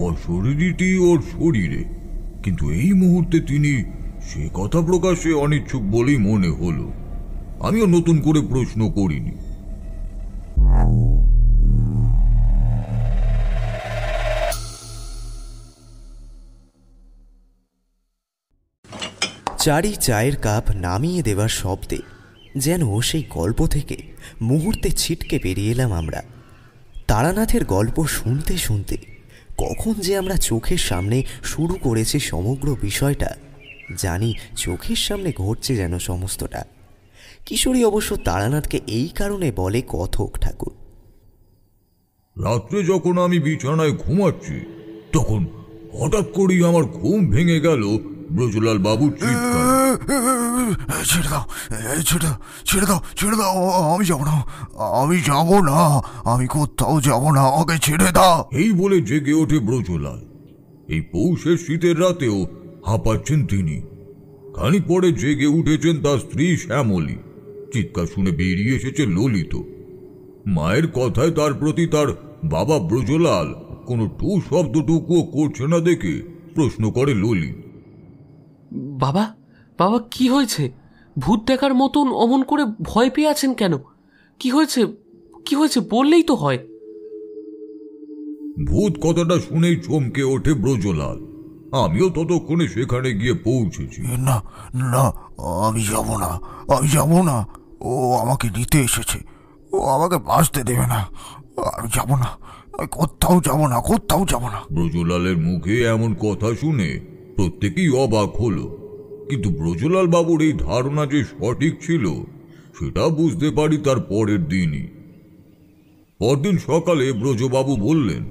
অশরীরীটি ওর শরীরে, কিন্তু এই মুহূর্তে তিনি সে কথা প্রকাশে অনিচ্ছুক বলেই মনে হলো। আমিও নতুন করে প্রশ্ন করিনি। চারি চায়ের কাপ নামিয়ে দেওয়ার শব্দে যেন সেই গল্প থেকে মুহূর্তে ছিটকে বেরিয়ে এলাম আমরা। তারানাথের গল্প শুনতে শুনতে কখন যে আমরা চোখের সামনে শুরু করেছি সমগ্র বিষয়টা, জানি চোখের সামনে ঘটছে যেন সমস্তটা। কিশোরী অবশ্য তারানাথকে এই কারণে বলে কথক ঠাকুর। রাত্রে যখন আমি বিছানায় ঘুমাচ্ছি, তখন হঠাৎ করেই আমার ঘুম ভেঙে গেল ব্রজলাল বাবুর চিৎকার। ছেড়ে দাও, আমি যাবো না, আমি কোথাও যাবো না, আমাকে ছেড়ে দাও। এই বলে জেগে ওঠে ব্রজলাল। এই পৌষের শীতের রাতেও হাঁপাচ্ছেন তিনি। খানিক পরে জেগে উঠেছেন তার স্ত্রী শ্যামলী। চিৎকার শুনে বেরিয়ে এসেছে ললিত। মায়ের কথায় তার প্রতি তার বাবা ব্রজলাল কোনো টু শব্দটুকুও করছে না দেখে প্রশ্ন করে ললিত, বাবা বাবা কি হয়েছে? ভূত দেখার মতন অমন করে ভয় পেয়ে আছেন কেন? কি হয়েছে বললেই তো হয়। ভূত কথাটা শুনেই চমকে ওঠে ব্রজলাল। আমিও ততক্ষণে সেখানে গিয়ে পৌঁছেছি। না না, আমি যাব না। ও আমাকে নিতে এসেছে, ও আমাকে বাঁচতে দেবে না। আমি যাব না, কোথাও যাব না। ব্রজলালের মুখে এমন কথা শুনে প্রত্যেকেই অবাক হলো, কিন্তু ব্রজলাল বাবুর এই ধারণা যে সঠিক ছিল সেটা বুঝতে পারি তার পরের দিনই। পরদিন সকালে ব্রজবাবু বললেন,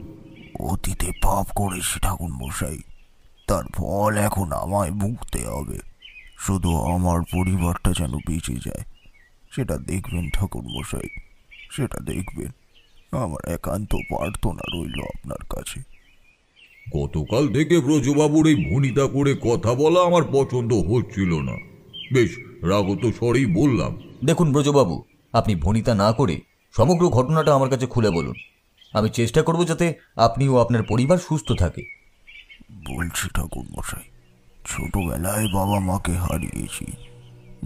অতীতে পাপ করেছি ঠাকুর মশাই, তার ফল এখন আমায় ভুগতে হবে। শুধু আমার পরিবারটা যেন বেঁচে যায়, সেটা দেখবেন ঠাকুর মশাই, সেটা দেখবেন। আমার একান্ত প্রার্থনা রইল আপনার কাছে। গতকাল থেকে ব্রজবাবুর এই ভনিতা করে কথা বলা আমার পছন্দ হচ্ছিল না। বেশ রাগত স্বরেই বললাম, দেখুন ব্রজবাবু, আপনি ভনিতা না করে সমগ্র ঘটনাটা আমার কাছে খুলে বলুন। আমি চেষ্টা করব যাতে আপনি ও আপনার পরিবার সুস্থ থাকে। বলছি ঠাকুর মশাই, ছোটবেলায় বাবা মাকে হারিয়েছি।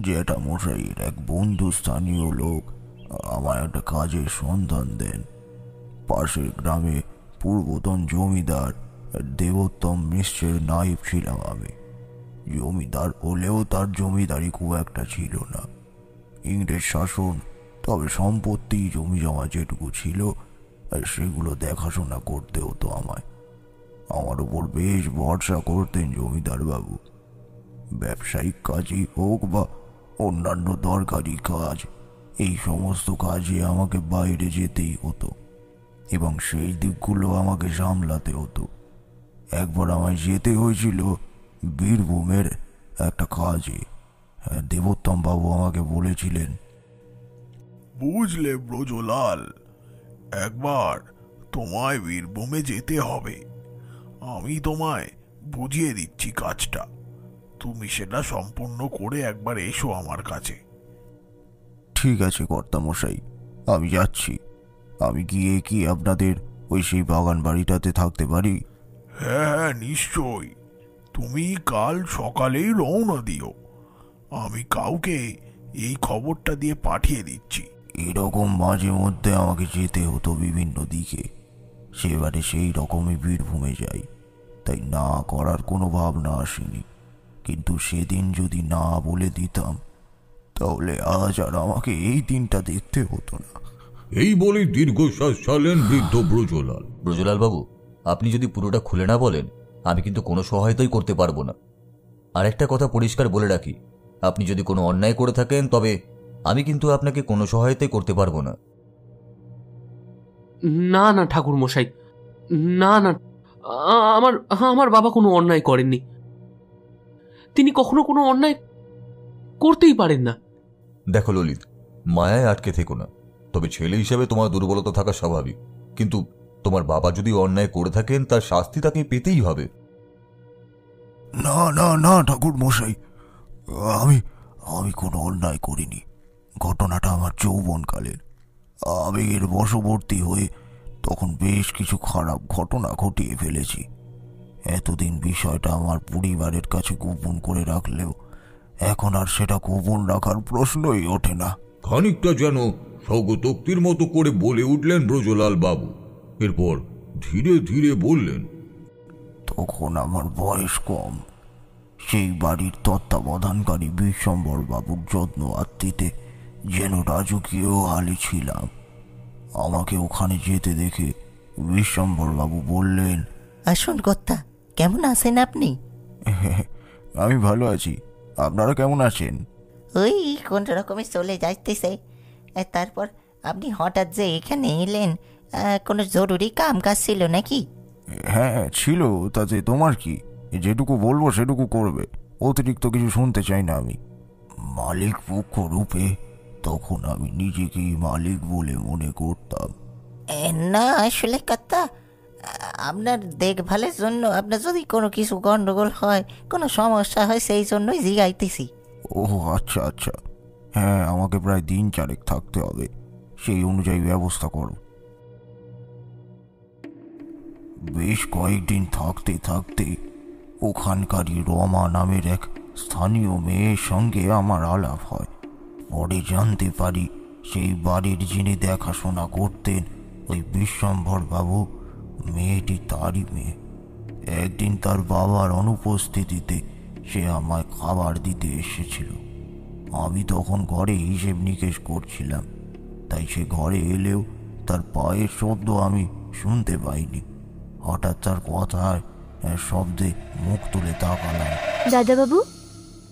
জ্যাঠা মশাইয়ের এক বন্ধু স্থানীয় লোক আমায় একটা কাজের সন্ধান দেন। পাশের গ্রামে পূর্বতন জমিদার দেবোত্তম মিশ্রের নায়েব ছিলাম আমি। জমিদার হলেও তার জমিদারি খুব একটা ছিল না, ইংরেজ শাসন। তবে সম্পত্তি জমি জমা যেটুকু ছিল সেগুলো দেখাশোনা করতে হতো আমায়। আমার উপর বেশ ভরসা করতেন জমিদার বাবু। ব্যবসায়িক কাজই হোক বা অন্যান্য দরকারি কাজ, এই সমস্ত কাজে আমাকে বাইরে যেতেই হতো এবং সেই দিকগুলো আমাকে সামলাতে হতো। একবার আমায় যেতে হয়েছিল বীরভূমের একটা কাজে। দেবোত্তম বাবু আমাকে বলেছিলেন, বুঝলে ব্রজলাল, একবার তোমায় বীরভূমে যেতে হবে। আমি তোমায় বুঝিয়ে দিচ্ছি কাজটা, তুমি সেটা সম্পূর্ণ করে একবার এসো আমার কাছে। ঠিক আছে কর্তামশাই, আমি যাচ্ছি। আমি গিয়ে কি আপনাদের ওই সেই বাগান বাড়িটাতে থাকতে পারি? হ্যাঁ নিশ্চয়ই, তুমি কাল সকালেই রওনা দিও। আমি কাউকে এই খবরটা দিয়ে পাঠিয়ে দিচ্ছি। এরকম মাঝে মধ্যে আমাকে যেতে হতো বিভিন্ন দিকে। সেবারে সেই রকমই বীরভূমে যাই, তাই না করার কোনো ভাবনা আসেনি। কিন্তু সেদিন যদি না বলে দিতাম তাহলে আজ আর আমাকে এই দিনটা দেখতে হতো না। এই বলে দীর্ঘশ্বাস ছাড়লেন বৃদ্ধ ব্রজলাল। ব্রজলাল বাবু, আপনি যদি পুরোটা খুলে না বলেন আমি কিন্তু কোনো সহায়তাই করতে পারবো না। আর একটা কথা পরিষ্কার বলে রাখি, আপনি যদি কোনো অন্যায় করে থাকেন তবে আমি কিন্তু আপনাকে কোনো সহায়তাই করতে পারবো না। না না ঠাকুর মশাই, না না, আমার বাবা কোনো অন্যায় করেননি। তিনি কখনো কোনো অন্যায় করতেই পারেন না। দেখো ললিত, মায়ায় আটকে থেকো না। তবে ছেলে হিসেবে তোমার দুর্বলতা থাকা স্বাভাবিক, কিন্তু তোমার বাবা যদি অন্যায় করে থাকেন তার শাস্তি তাকে পেতেই হবে। না না না ঠাকুর মশাই, আমি আমি কোনো অন্যায় করিনি। ঘটনাটা আমার যৌবনকালের। আবেগের বশবর্তী হয়ে তখন বেশ কিছু খারাপ ঘটনা ঘটিয়ে ফেলেছি। এতদিন বিষয়টা আমার পরিবারের কাছে গোপন করে রাখলেও এখন আর সেটা গোপন রাখার প্রশ্নই ওঠে না। খানিকটা যেন স্বগতোক্তির মতো করে বলে উঠলেন ব্রজলাল বাবু। এরপর ধীরে ধীরে বললেন, তখন আমার বয়স কম। সেই বাড়ির তত্ত্বাবধানকারী বিশ্বম্বর বাবুর যত্ন আত্মীতে যেন রাজকীয় হালে ছিলাম। আমাকে ওখানে যেতে দেখে বিশ্বম্বর বাবু বললেন, আসুন কর্তা, কেমন আছেন আপনি? আমি ভালো আছি, আপনারা কেমন আছেন? ওই কোন রকমে চলে যাইতেছে। তারপর আপনি হঠাৎ যে এখানে এলেন, কোনো জরুরি কাম কাজ ছিল নাকি? হ্যাঁ ছিল, তাতে তোমার কি? যেটুকু বলবো সেটুকু করবে, অতিরিক্ত কিছু শুনতে চাই না আমি। মালিক পক্ষ রূপে তখন আমি নিজেকেই মালিক বলে মনে করতাম। না আসলে কর্তা, আপনার দেখভালের জন্য আপনার যদি কোনো কিছু গন্ডগোল হয়, কোনো সমস্যা হয়, সেই জন্যই জিগাইতেছি। ও আচ্ছা আচ্ছা, হ্যাঁ আমাকে প্রায় দিন চারেক থাকতে হবে, সেই অনুযায়ী ব্যবস্থা করো। বেশ কয়েকদিন থাকতে থাকতে ওখানকারই রমা নামের এক স্থানীয় মেয়ের সঙ্গে আমার আলাপ হয়। পরে জানতে পারি সেই বাড়ির যিনি দেখাশোনা করতেন ওই বিশ্বম্ভর বাবু, মেয়েটি তারই মেয়ে। একদিন তার বাবার অনুপস্থিতিতে সে আমায় খাবার দিতে এসেছিল। আমি তখন ঘরে হিসেব নিকেশ করছিলাম, তাই সে ঘরে এলেও তার পায়ের শব্দ আমি শুনতে পাইনি। হঠাৎ তার কথায় শব্দে মুখ তুলে তাকালাম। দাদাবাবু,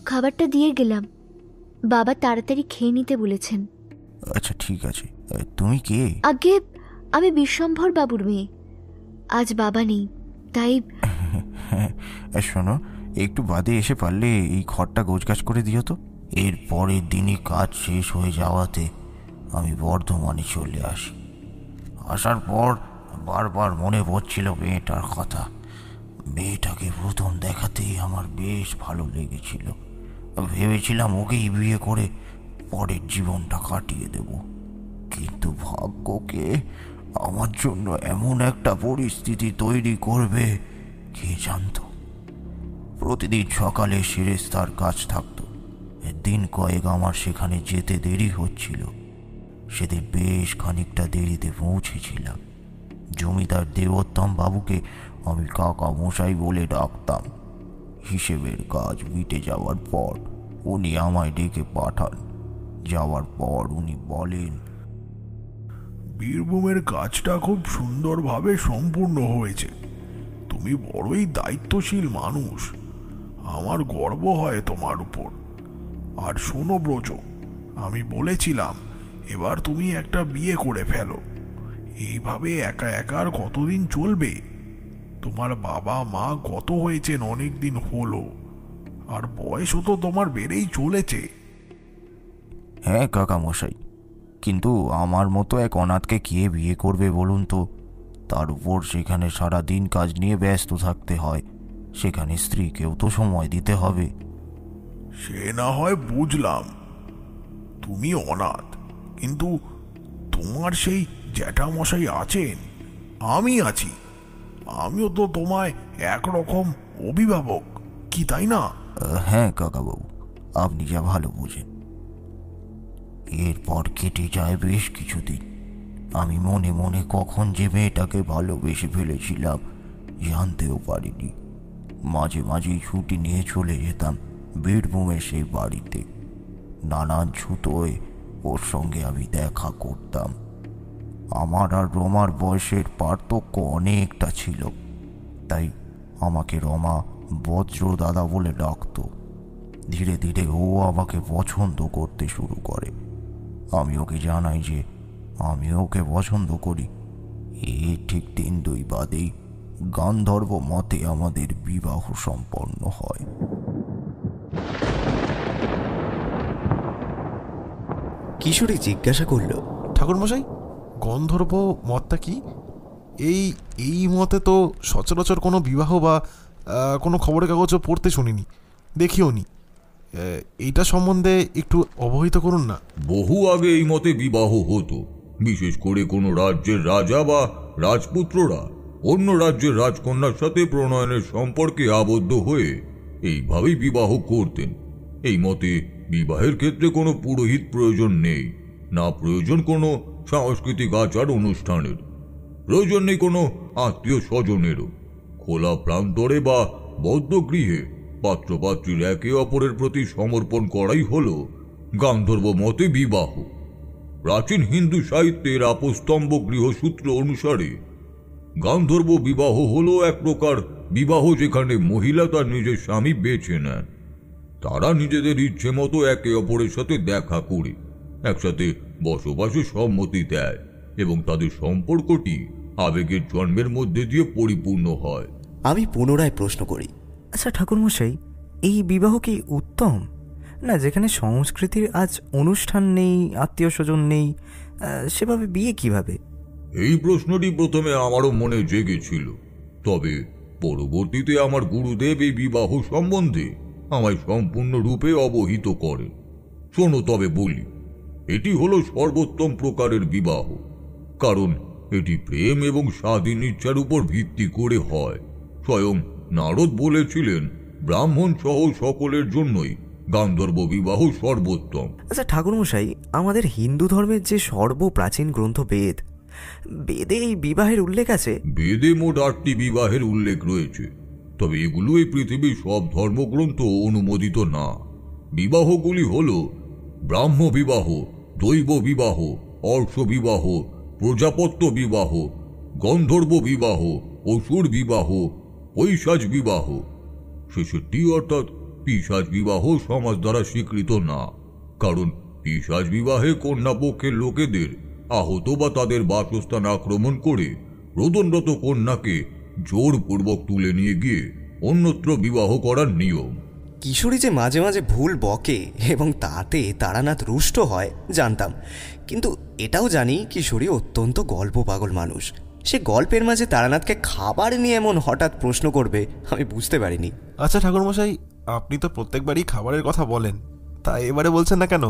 খাবারটা দিয়ে গেলাম, বাবা তাড়াতাড়ি খেয়ে নিতে বলেছেন। আচ্ছা ঠিক আছে, তুমি কে? আগে আমি বিশ্বম্ভর বাবুর মেয়ে। আজ বাবা নেই, তাই শোনো, একটু বাদে এসে পারলে এই ঘরটা গোছগাছ করে দিও তো। এর পরের দিনই কাজ শেষ হয়ে যাওয়াতে আমি বর্ধমানে চলে আসি। আসার পর বারবার মনে পড়ছিল মেয়েটার কথা। মেয়েটাকে প্রথম দেখাতেই আমার বেশ ভালো লেগেছিল। ভেবেছিলাম ওকেই বিয়ে করে পরের জীবনটা কাটিয়ে দেব, কিন্তু ভাগ্যকে আমার জন্য এমন একটা পরিস্থিতি তৈরি করবে কে জানতো। প্রতিদিন সকালে সেরেস্তার কাজ থাকতো। দিন কয়েক আমার সেখানে যেতে দেরি হচ্ছিল। সেদিন বেশ খানিকটা দেরিতে পৌঁছেছিলাম। জমিদার দেবোত্তম বাবুকে আমি কাকা মশাই বলে ডাকতাম। হিসেবের কাজ মিটে যাওয়ার পর উনি আমায় ডেকে পাঠান। যাওয়ার পর উনি বলেন, বীরভূমের কাজটা খুব সুন্দরভাবে সম্পূর্ণ হয়েছে। তুমি বড়ই দায়িত্বশীল মানুষ, আমার গর্ব হয় তোমার উপর। আর শোনো ব্রজ, আমি বলেছিলাম এবার তুমি একটা বিয়ে করে ফেলো। এইভাবে একা একা আর কতদিন চলবে? তোমার বাবা মা গত হয়েছেন অনেক দিন হলো, আর বয়সও তো তোমার বেড়েই চলেছে। হ্যাঁ কাকা মশাই, কিন্তু আমার মতো এক অনাথকে কে বিয়ে করবে বলুন তো? তার উপর সেখানে সারা দিন কাজ নিয়ে ব্যস্ত থাকতে হয়, সেখানে স্ত্রীকেও তো সময় দিতে হবে। সে না হয় বুঝলাম তুমি অনাথ, কিন্তু তোমার সেই জ্যাঠামশাই আছেন, আমি আছি। আমিও তো তোমায় একরকম অভিভাবক, কি তাই না? হ্যাঁ কাকাবাবু, আপনি যা ভালো বোঝেন। এরপর কেটে যায় বেশ কিছুদিন। আমি মনে মনে কখন যে মেয়েটাকে ভালোবেসে ফেলেছিলাম জানতেও পারিনি। মাঝে মাঝেই ছুটি নিয়ে চলে যেতাম বীরভূমের সেই বাড়িতে। নানান ছুতোয় ওর সঙ্গে আমি দেখা করতাম। আমার আর রমার বয়সের পার্থক্য অনেকটা ছিল, তাই আমাকে রমা বজ্র দাদা বলে ডাকত। ধীরে ধীরে ও আমাকে পছন্দ করতে শুরু করে। আমি ওকে জানাই যে আমি ওকে পছন্দ করি। এই ঠিক 3-2 বাদেই গান্ধর্ব মতে আমাদের বিবাহ সম্পন্ন হয়। কিশোরী জিজ্ঞাসা করল, ঠাকুরমশাই, গন্ধর্ব মতটা কি? এই মতে তো সচরাচর কোনো বিবাহ বা কোনো খবরের কাগজও পড়তে শুনিনি, দেখিও নি। এইটা সম্বন্ধে একটু অবহিত করুন না। বহু আগে এই মতে বিবাহ হতো। বিশেষ করে কোনো রাজ্যের রাজা বা রাজপুত্ররা অন্য রাজ্যের রাজকন্যার সাথে প্রণয়নের সম্পর্কে আবদ্ধ হয়ে এইভাবেই বিবাহ করতেন। এই মতে বিবাহের ক্ষেত্রে কোনো পুরোহিত প্রয়োজন নেই, না প্রয়োজন কোনো সাংস্কৃতিক আচার অনুষ্ঠানের, প্রয়োজন নেই কোনো আত্মীয় স্বজনেরও। খোলা প্রান্তরে বা বদ্ধ গৃহে পাত্রপাত্রীর একে অপরের প্রতি সমর্পণ করাই হল গান্ধর্ব মতে বিবাহ। প্রাচীন হিন্দু সাহিত্যের আপস্তম্ভ গৃহসূত্র অনুসারে গান্ধর্ব বিবাহ হল এক প্রকার বিবাহ যেখানে মহিলা তার নিজের স্বামী বেছে নেন। তারা নিজেদের ইচ্ছে মতো একে অপরের সাথে দেখা করে একসাথে বসবাসে সম্মতি দেয় এবং তাদের সম্পর্কটি আবেগের জন্মের মধ্যে দিয়ে পরিপূর্ণ হয়। আমি পুনরায় প্রশ্ন করি, আচ্ছা ঠাকুরমশাই, এই বিবাহ কি উত্তম, না যেখানে সংস্কৃতির আজ অনুষ্ঠান নেই, আত্মীয় স্বজন নেই, সেভাবে বিয়ে কিভাবে? এই প্রশ্নটি প্রথমে আমারও মনে জেগেছিল, তবে পরবর্তীতে আমার গুরুদেব এই বিবাহ সম্বন্ধে আমায় সম্পূর্ণরূপে অবহিত করেন। শোনো তবে বলি, এটি হলো সর্বোত্তম প্রকারের বিবাহ, কারণ এটি প্রেম এবং স্বাধীন ইচ্ছার উপর ভিত্তি করে হয়। স্বয়ং নারদ বলেছিলেন, ব্রাহ্মণ সহ সকলের জন্যই গান্ধর্ব বিবাহ সর্বোত্তম। আচ্ছা ঠাকুরমশাই, আমাদের হিন্দু ধর্মের যে সর্বপ্রাচীন গ্রন্থ বেদ, বেদে এই বিবাহের উল্লেখ আছে? বেদে মোট 8টি বিবাহের উল্লেখ রয়েছে, তবে এগুলো এই পৃথিবীর সব ধর্মগ্রন্থ অনুমোদিত না। বিবাহগুলি হল ব্রাহ্ম বিবাহ, দৈব বিবাহ, অর্শ বিবাহ, প্রজাপত্য বিবাহ, গন্ধর্ব বিবাহ, অসুর বিবাহ, পৈশাচ বিবাহ। শেষেরটি অর্থাৎ পিশাচ বিবাহ সমাজ দ্বারা স্বীকৃত না, কারণ পিশাচ বিবাহে কন্যাপক্ষের লোকেদের আহত বা তাদের বাসস্থান আক্রমণ করে রোদনরত কন্যাকে জোরপূর্বক তুলে নিয়ে গিয়ে অন্যত্র বিবাহ করার নিয়ম। কিশোরী যে মাঝে মাঝে ভুল বকে এবং তাতে তারানাথ রুষ্ট হয় জানতাম, কিন্তু এটাও জানি কিশোরী অত্যন্ত গল্প পাগল মানুষ। সে গল্পের মাঝে তারানাথকে খাবার নিয়ে এমন হঠাৎ প্রশ্ন করবে আমি বুঝতে পারিনি। আচ্ছা ঠাকুরমশাই, আপনি তো প্রত্যেকবারই খাবারের কথা বলেন, তা এবারে বলছেন না কেন?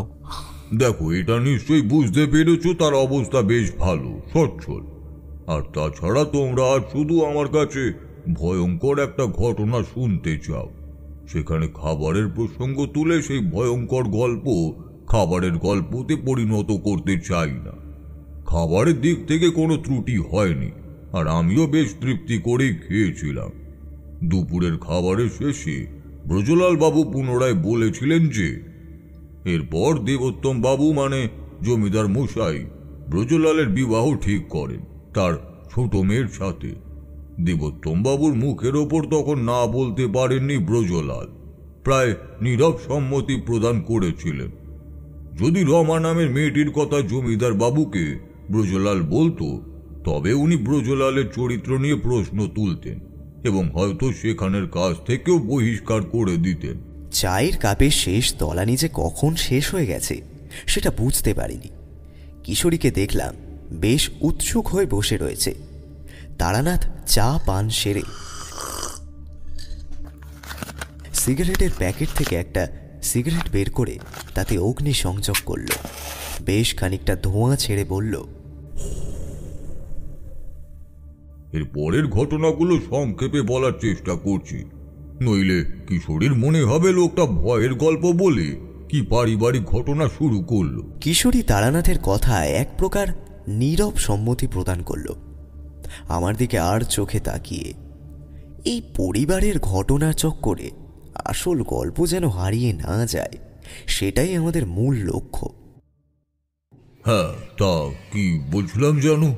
দেখো, এটা নিশ্চয়ই বুঝতে পেরেছ তার অবস্থা বেশ ভালো, সচ্ছল। আর তাছাড়া তোমরা আজ শুধু আমার কাছে ভয়ঙ্কর একটা ঘটনা শুনতে চাও। সেখানে খাবারের প্রসঙ্গ তুলে সেই ভয়ঙ্কর গল্প খাবারের গল্পতে পরিণত করতে চাই না। খাবারের দিক থেকে কোনো ত্রুটি হয়নি, আর আমিও বেশ তৃপ্তি করেই খেয়েছিলাম। দুপুরের খাবারের শেষে ব্রজলাল বাবু পুনরায় বলেছিলেন যে এরপর দেবোত্তম বাবু মানে জমিদার মশাই ব্রজলালের বিবাহ ঠিক করেন তার ছোট মেয়ের সাথে। দেবোত্তম বাবুর মুখের ওপর তখন না বলতে পারেননি ব্রজলাল, প্রায় নীরব সম্মতি প্রদান করেছিলেন। যদি রমা নামের মেয়েটির কথা জমিদার বাবুকে ব্রজলাল বলতো, তবে উনি ব্রজলালের চরিত্র নিয়ে প্রশ্ন তুলতেন এবং হয়তো সেখানের কাজ থেকেও বহিষ্কার করে দিতেন। চায়ের কাপের শেষ তলানি যে কখন শেষ হয়ে গেছে সেটা বুঝতে পারিনি। কিশোরীকে দেখলাম বেশ উৎসুক হয়ে বসে রয়েছে। তারানাথ চা পান সেরে সিগারেটের প্যাকেট থেকে একটা সিগারেট বের করে তাতে অগ্নি সংযোগ করল। বেশ খানিকটা ধোঁয়া ছেড়ে বলল, এর পরের ঘটনাগুলো সংক্ষেপে বলার চেষ্টা করছি, নইলে কিশোরীর মনে হবে লোকটা ভয়ের গল্প বলে কি পারিবারিক ঘটনা শুরু করলো। কিশোরী তারানাথের কথায় এক প্রকার নীরব সম্মতি প্রদান করল। আমার দিকে আর চোখে তাকিয়ে এই পরিবারের ঘটনার চক্করে আসল গল্প যেন হারিয়ে না যায়, সেটাই আমাদের মূল লক্ষ্য। হ্যাঁ, তা কি বলছিলাম জানো,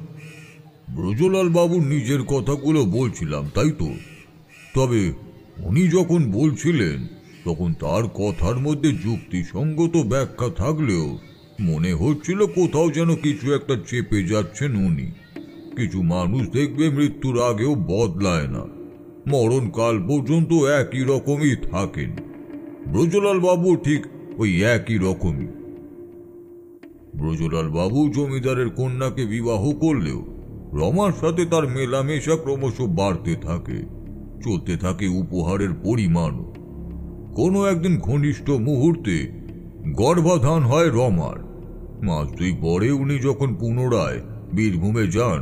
ব্রজলাল বাবুর নিজের কথাগুলো বলছিলাম, তাই তো? তবে উনি যখন বলছিলেন তখন তার কথার মধ্যে যুক্তিসঙ্গত ব্যাখ্যা থাকলেও মনে হচ্ছিল কোথাও যেন কিছু একটা চেপে যাচ্ছেন উনি। কিছু মানুষ দেখবে মৃত্যুর আগেও বদলায় না, মরণকাল পর্যন্ত একই রকমই থাকেন। ব্রজলাল বাবু ঠিক ওই একই রকমই। ব্রজলাল বাবু জমিদারের কন্যাকে বিবাহ করলেও রমার সাথে তার মেলামেশা ক্রমশ বাড়তে থাকে, চলতে থাকে উপহারের পরিমাণ। কোনো একদিন ঘনিষ্ঠ মুহূর্তে গর্ভাধান হয় রমার। মাস 2 পরে উনি যখন পুনরায় বীরভূমে যান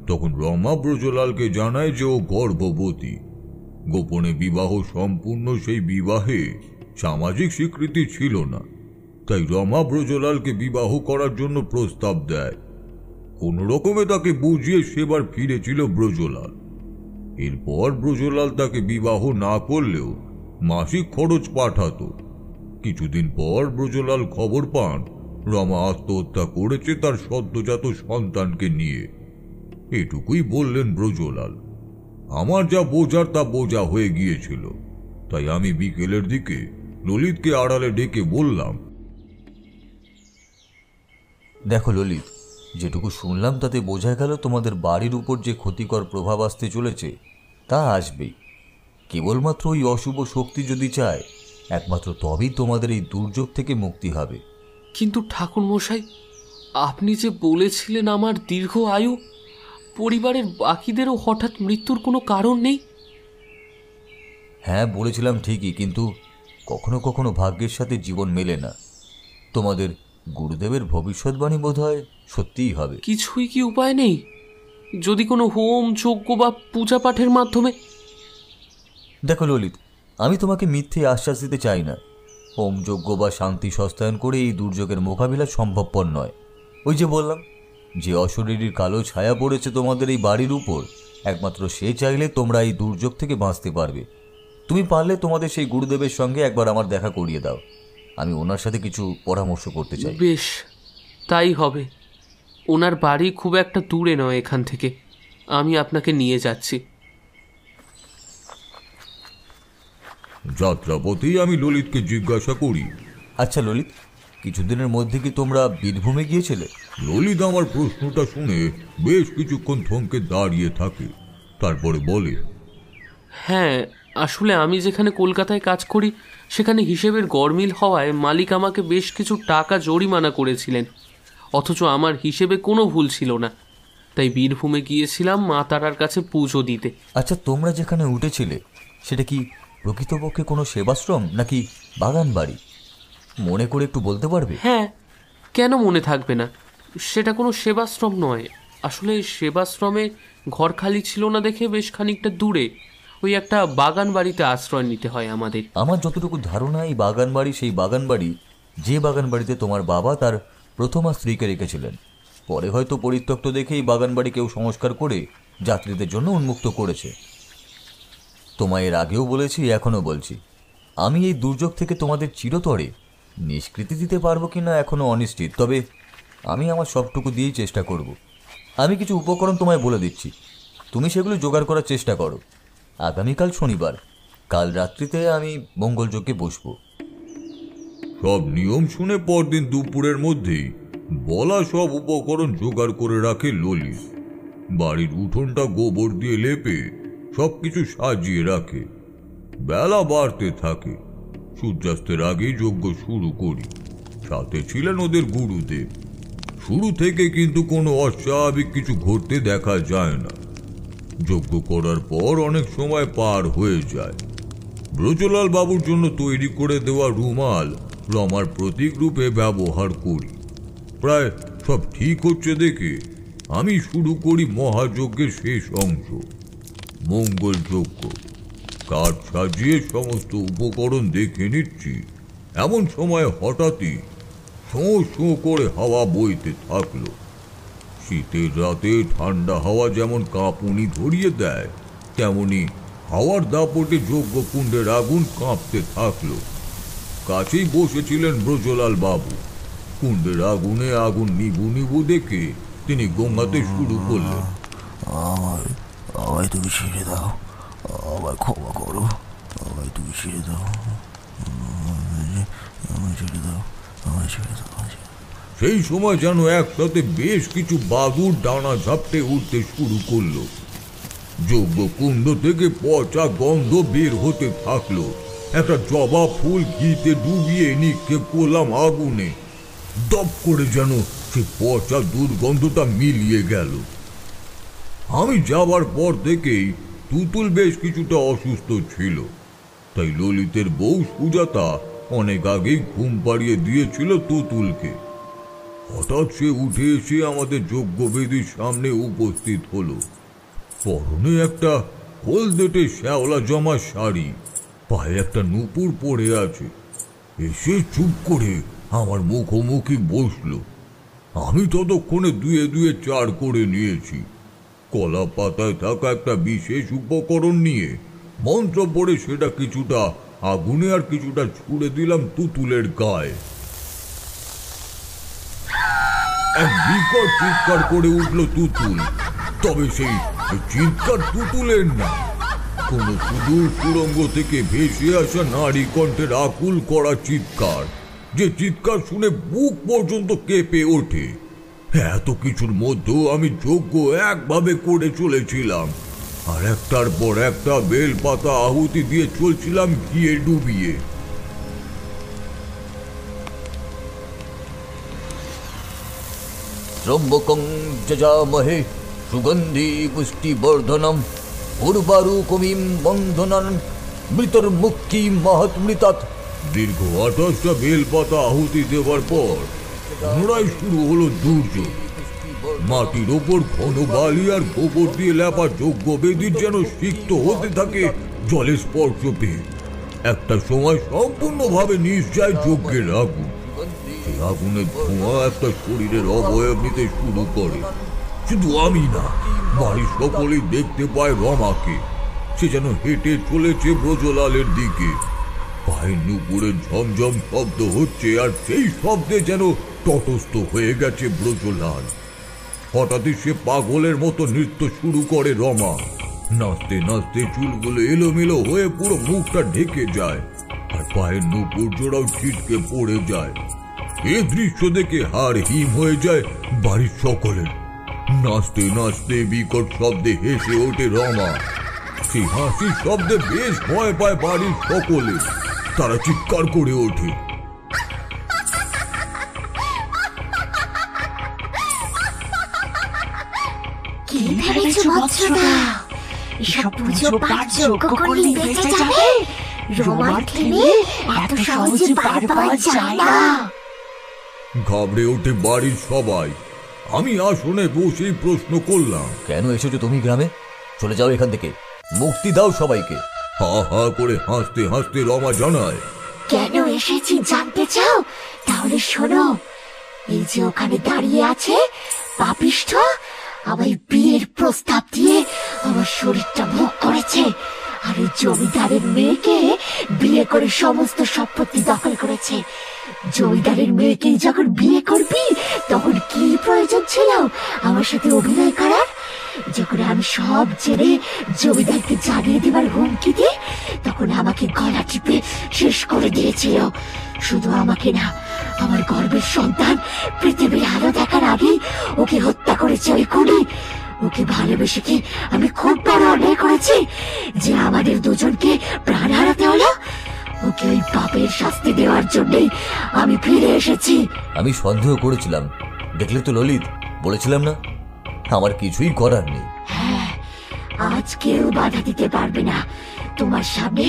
তখন রমা ব্রজলালকে জানায় যে ও গর্ভবতী। গোপনে বিবাহ সম্পূর্ণ সেই বিবাহে সামাজিক স্বীকৃতি ছিল না, তাই রমা ব্রজলালকে বিবাহ করার জন্য প্রস্তাব দেয়। কোন রকমে তাকে বুঝিয়ে সেবার ফিরেছিল ব্রজলাল। এরপর ব্রজলাল তাকে বিবাহ না করলেও মাসিক খরচ পাঠাতো। কিছুদিন পর ব্রজলাল খবর পান রমা আত্মহত্যা করেছে তার সদ্যজাত সন্তানকে নিয়ে। এটুকুই বললেন ব্রজলাল। আমার যা বোঝার তা বোঝা হয়ে গিয়েছিল, তাই আমি বিকেলের দিকে ললিতকে আড়ালে ডেকে বললাম, দেখো ললিত, যেটুকু শুনলাম তাতে বোঝা গেল তোমাদের বাড়ির উপর যে ক্ষতিকর প্রভাব আসতে চলেছে তা আসবেই। কেবলমাত্র ওই অশুভ শক্তি যদি চায়, একমাত্র তবেই তোমাদের এই দুর্যোগ থেকে মুক্তি হবে। কিন্তু ঠাকুরমশাই, আপনি যে বলেছিলেন আমার দীর্ঘ আয়ু, পরিবারের বাকিদেরও হঠাৎ মৃত্যুর কোনো কারণ নেই। হ্যাঁ বলেছিলাম ঠিকই, কিন্তু কখনো কখনো ভাগ্যের সাথে জীবন মেলে না। তোমাদের গুরুদেবের ভবিষ্যৎবাণী বোধ হয় সত্যিই হবে। কিছুই কি উপায় নেই? যদি কোনো হোম যজ্ঞ বা পূজা পাঠের মাধ্যমে? দেখো ললিত, আমি তোমাকে মিথ্যে আশ্বাস দিতে চাই না। হোম যজ্ঞ বা শান্তি সস্তায়ন করে এই দুর্যোগের মোকাবিলা সম্ভবপর নয়। ওই যে বললাম, যে অশরীরীর কালো ছায়া পড়েছে তোমাদের এই বাড়ির উপর, একমাত্র সে চাইলে তোমরা এই দুর্যোগ থেকে বাঁচতে পারবে। তুমি পারলে তোমাদের সেই গুরুদেবের সঙ্গে একবার আমার দেখা করিয়ে দাও। আমি ওনার সাথে কিছু পরামর্শ করতে চাই। বেশ, তাই হবে। ওনার বাড়ি খুব একটা দূরে নয় এখান থেকে। আমি আপনাকে নিয়ে যাচ্ছি। যাত্রাপথেই আমি ললিতকে জিজ্ঞাসা করি, আচ্ছা ললিত, কিছুদিনের মধ্যে কি তোমরা বীরভূমে গিয়েছিলে? ললিত আমার প্রশ্নটা শুনে বেশ কিছুক্ষণ থমকে দাঁড়িয়ে থাকে, তারপরে বলে, হ্যাঁ, আসলে আমি যেখানে কলকাতায় কাজ করি সেখানে হিসেবের গরমিল হওয়ায় মালিক আমাকে বেশ কিছু টাকা জরিমানা করেছিলেন, অথচ আমার হিসেবে কোনো ভুল ছিল না। তাই বীরভূমে গিয়েছিলাম মা তারার কাছে পুজো দিতে। আচ্ছা, তোমরা যেখানে উঠেছিলে সেটা কি প্রকৃতপক্ষে কোনো সেবাশ্রম নাকি বাগান বাড়ি? মনে করে একটু বলতে পারবে? হ্যাঁ, কেন মনে থাকবে না। সেটা কোনো সেবাশ্রম নয়। আসলে সেবাশ্রমে ঘর খালি ছিল না দেখে বেশ খানিকটা দূরে ওই একটা বাগান বাড়িতে আশ্রয় নিতে হয় আমাদের। আমার যতটুকু ধারণা, এই বাগান বাড়ি সেই বাগান বাড়ি যে বাগান বাড়িতে তোমার বাবা তার প্রথমা স্ত্রীকে রেখেছিলেন। পরে হয়তো পরিত্যক্ত দেখে এই বাগান বাড়ি কেউ সংস্কার করে যাত্রীদের জন্য উন্মুক্ত করেছে। তোমায় এর আগেও বলেছি, এখনও বলছি, আমি এই দুর্যোগ থেকে তোমাদের চিরতরে নিষ্কৃতি দিতে পারবো কিনা এখনও অনিশ্চিত, তবে আমি আমার সবটুকু দিয়েই চেষ্টা করব। আমি কিছু উপকরণ তোমায় বলে দিচ্ছি, তুমি সেগুলো জোগাড় করার চেষ্টা করো। আগামীকাল শনিবার, কাল রাত্রিতে আমি মঙ্গলযজ্ঞে বসবো। সব নিয়ম শুনে পরদিন দুপুরের মধ্যেই বলা সব উপকরণ জোগাড় করে রাখে ললিত। বাড়ির উঠোনটা গোবর দিয়ে লেপে সবকিছু সাজিয়ে রাখে। বেলা বাড়তে থাকে। সূর্যাস্তের আগেই যজ্ঞ শুরু করি। সাথে ছিলেন ওদের গুরুদেব। শুরু থেকে কিন্তু কোনো অস্বাভাবিক কিছু ঘটতে দেখা যায় না। যজ্ঞ করার পর অনেক সময় পার হয়ে যায়। ব্রজলাল বাবুর জন্য তৈরি করে দেওয়া রুমাল রমার প্রতীক রূপে ব্যবহার করি। প্রায় সব ঠিক হচ্ছে দেখে আমি শুরু করি মহাযজ্ঞের শেষ অংশ, মঙ্গল যজ্ঞ। কাঠ সাজিয়ে সমস্ত উপকরণ দেখে নিচ্ছি, এমন সময় হঠাৎই শোঁ শোঁ করে হাওয়া বইতে থাকলো। শীতের রাতে ঠান্ডা হাওয়া যেমন কাঁপুনি ধরিয়ে দেয়, তেমনি হাওয়ার দাপটে যজ্ঞকুণ্ডের আগুন কাঁপতে থাকলো। কাছেই বসেছিলেন ব্রজলাল বাবু। কুণ্ডের আগুনে আগুন নিবু নিবু দেখে তিনি গোঙাতে শুরু করলেন। আমায় তুমি ছেড়ে দাও, আমায় ক্ষমা করো, আমায় তুমি ছেড়ে দাও, আমায় ছেড়ে দাও, আমায় ছেড়ে দাও। সেই সময় যেন একসাথে বেশ কিছু বাদুড় ডানা ঝাপটে উঠতে শুরু করলো। যজ্ঞকুণ্ড থেকে পচা গন্ধ বের হতে থাকলো। একটা জবা ফুল ঘিতে ডুবিয়ে নিক্ষেপ করলাম আগুনে। দপ করে যেন সে পচা দুর্গন্ধটা মিলিয়ে গেল। আমি যাবার পর থেকেই তুতুল বেশ কিছুটা অসুস্থ ছিল, তাই ললিতের বউ সুজাতা অনেক আগেই ঘুম পাড়িয়ে দিয়েছিল তুতুলকে। হঠাৎ সে উঠে এসে আমাদের যজ্ঞবেদীর সামনে উপস্থিত হলো। পরনে একটা হলদেটে শ্যাওলা জমা শাড়ি, পায়ে একটা নুপুর পরে আছে। এসে চুপ করে আমার মুখোমুখি বসলো। আমি ততক্ষণে দুয়ে দুয়ে চার করে নিয়েছি। কলা পাতায় থাকা একটা বিশেষ উপকরণ নিয়ে মন্ত্র পড়ে সেটা কিছুটা আগুনে আর কিছুটা ছুড়ে দিলাম তুতুলের গায়ে। এক বিকট চিৎকার করে উঠল তুতুল। তবে সেই চিৎকার তুতুলের না, কোন সুদূর সুড়ঙ্গ থেকে ভেসে আসা নারী কণ্ঠের আকুল করা চিৎকার, যে চিৎকার শুনে বুক পর্যন্ত কেঁপে ওঠে। এত কিছুর মধ্যেও আমি যজ্ঞ একভাবে করে চলেছিলাম, আর একটার পর একটা বেল পাতা আহুতি দিয়ে চলছিলাম ঘিয়ে ডুবিয়ে। ত্রম্বকং যজামহে সুগন্ধি পুষ্টিবর্ধনম উর্বারুকমিম বন্ধনান মৃতর্মুক্তি মহৎমৃতাৎ। দীর্ঘ 28টা বেল পাতা আহুতি দেওয়ার পর পুনরায় শুরু হলো দুর্যোগ। মাটির ওপর ঘন বালি আর গোবর দিয়ে লেপা যজ্ঞবেদীর যেন সিক্ত হতে থাকে জলে স্পর্শ পেয়ে। একটা সময় সম্পূর্ণভাবে নিজ যায় যজ্ঞের আগুন। সেই আগুনের ধোঁয়া একটা শরীরের অবয়ব নিতে শুরু করে। শুধু আমি না, বাড়ির সকলেই দেখতে পায় রমাকে। সে যেন হেঁটে চলেছে ব্রজলালের দিকে। পায়ের নুপুরের ঝমঝম শব্দ হচ্ছে, আর সেই শব্দে যেন তটস্থ হয়ে গেছে ব্রজলাল। হঠাৎই সে পাগলের মতো নৃত্য শুরু করে রমা। নাচতে নাচতে চুলগুলো এলোমেলো হয়ে পুরো মুখটা ঢেকে যায়, আর পায়ের নুপুর জোড়াও ছিটকে পড়ে যায়। এ দৃশ্য দেখে হাড় হিম হয়ে যায় বাড়ির সকলের। নাচতে নাচতে বিকট শব্দে হেসে ওঠে রমা। সেই হাসির শব্দে বেশ ভয় পায় বাড়ির সকলে। তারা চিৎকার করে ওঠে, কি ভেবেছো বৎসদা? এসব পুজো পাঠ যোগ্য করলে বেঁচে যাবে? রমার খেলে এত সহজে পার পাওয়া যায় না। ঘাবড়ে ওঠে বাড়ির সবাই। আমি আসনে বসেই প্রশ্ন করলাম, কেন এসেছো তুমি গ্রামে? চলে যাও এখান থেকে, মুক্তি দাও সবাইকে। হা হা করে হাসতে হাসতে রমা জানায়, কেন এসেছি জানতে চাও? তাহলে শোনো, এই যে ওখানে দাঁড়িয়ে আছে পাপিষ্ঠ, আমার বিয়ের প্রস্তাব দিয়ে আমার শরীরটা ভোগ করেছে, আর এই জমিদারের মেয়েকে বিয়ে করে সমস্ত সম্পত্তি দখল করেছে। জমিদারের মেয়েকেই যখন বিয়ে করবি, তখন কি প্রয়োজন ছিল আমার সাথে অভিনয় করার? যখন আমি সব জেনে জমিদারকে জানিয়ে দেবার হুমকি দিই, তখন আমাকে গলা টিপে শেষ করে দিয়েছিল। শুধু আমাকে না, আমার গর্ভের সন্তান পৃথিবীর আলো দেখার আগেই ওকে হত্যা করেছে ওই খুনি। ওকে ভালোবেসে কি আমি খুব বড় অন্যায় করেছি যে আমাদের দুজনকে প্রাণ হারাতে হলো? ওকে ওই পাপের শাস্তি দেওয়ার জন্যই আমি ফিরে এসেছি। আমি সন্দেহ করেছিলাম, দেখলে তো ললিত, বলেছিলাম না আমার কিছুই করার নেই। হ্যাঁ, আজ কেউ বাধা দিতে পারবে না। তোমার সামনে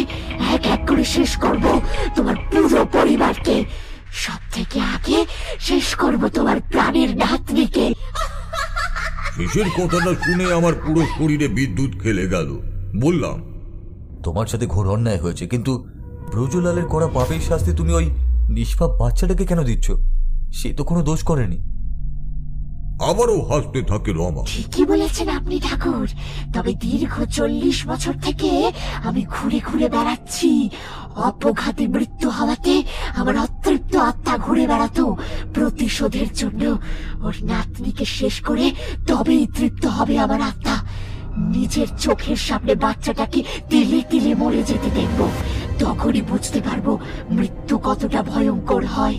এক এক করে শেষ করব তোমার পুরো পরিবারকে। সব থেকে আগে শেষ করব তোমার প্রাণের নাতনিকে। শেষের কথাটা শুনে আমার পুরো শরীরে বিদ্যুৎ খেলে গেল। বললাম, তোমার সাথে ঘোর অন্যায় হয়েছে, কিন্তু ব্রজলালের করা পাপের শাস্তি তুমি ওই নিষ্পাপ বাচ্চাটাকে কেন দিচ্ছ? সে তো কোনো দোষ করেনি। আবারও হাসতে থাকে রমা। ঠিকই বলেছেন আপনি ঠাকুর, তবে দীর্ঘ 40 বছর থেকে আমি ঘুরে ঘুরে বেড়াচ্ছি। অপঘাতে মৃত্যু হওয়াতে আমার অতৃপ্ত আত্মা ঘুরে বেড়াতো প্রতিশোধের জন্য। ওর নাতনিকে শেষ করে তবেই তৃপ্ত হবে আমার আত্মা। নিজের চোখের সামনে বাচ্চাটাকে তিলে তিলে মরে যেতে দেখব, তখনই বুঝতে পারবো মৃত্যু কতটা ভয়ঙ্কর হয়।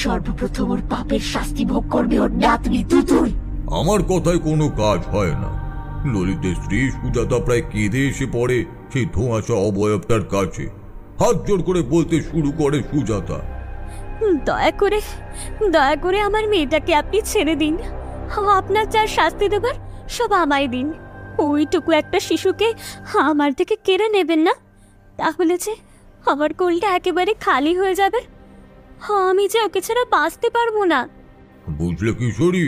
সর্বপ্রথম ওর পাপের শাস্তি ভোগ করবে ওর নাতনি তুতুল। আমার কথায় কোনো কাজ হয় না। ললিতের স্ত্রী সুজাতা প্রায় কেঁদে এসে পড়ে সেই ধোঁয়াশা অবয়বটার কাছে। হাত জোর করে বলতে শুরু করে সুজাতা, দয়া করে আমার মেয়েটাকে আপনি ছেড়ে দিন। আপনার যা শাস্তি দেবার সব আমায় দিন। ওইটুকু একটা শিশুকে আমার থেকে কেড়ে নেবেন না, তাহলে যে আমার কোলটা একেবারে খালি হয়ে যাবে। আমি যে ওকে ছাড়া বাঁচতে পারবো না। বুঝলে কিশোরী,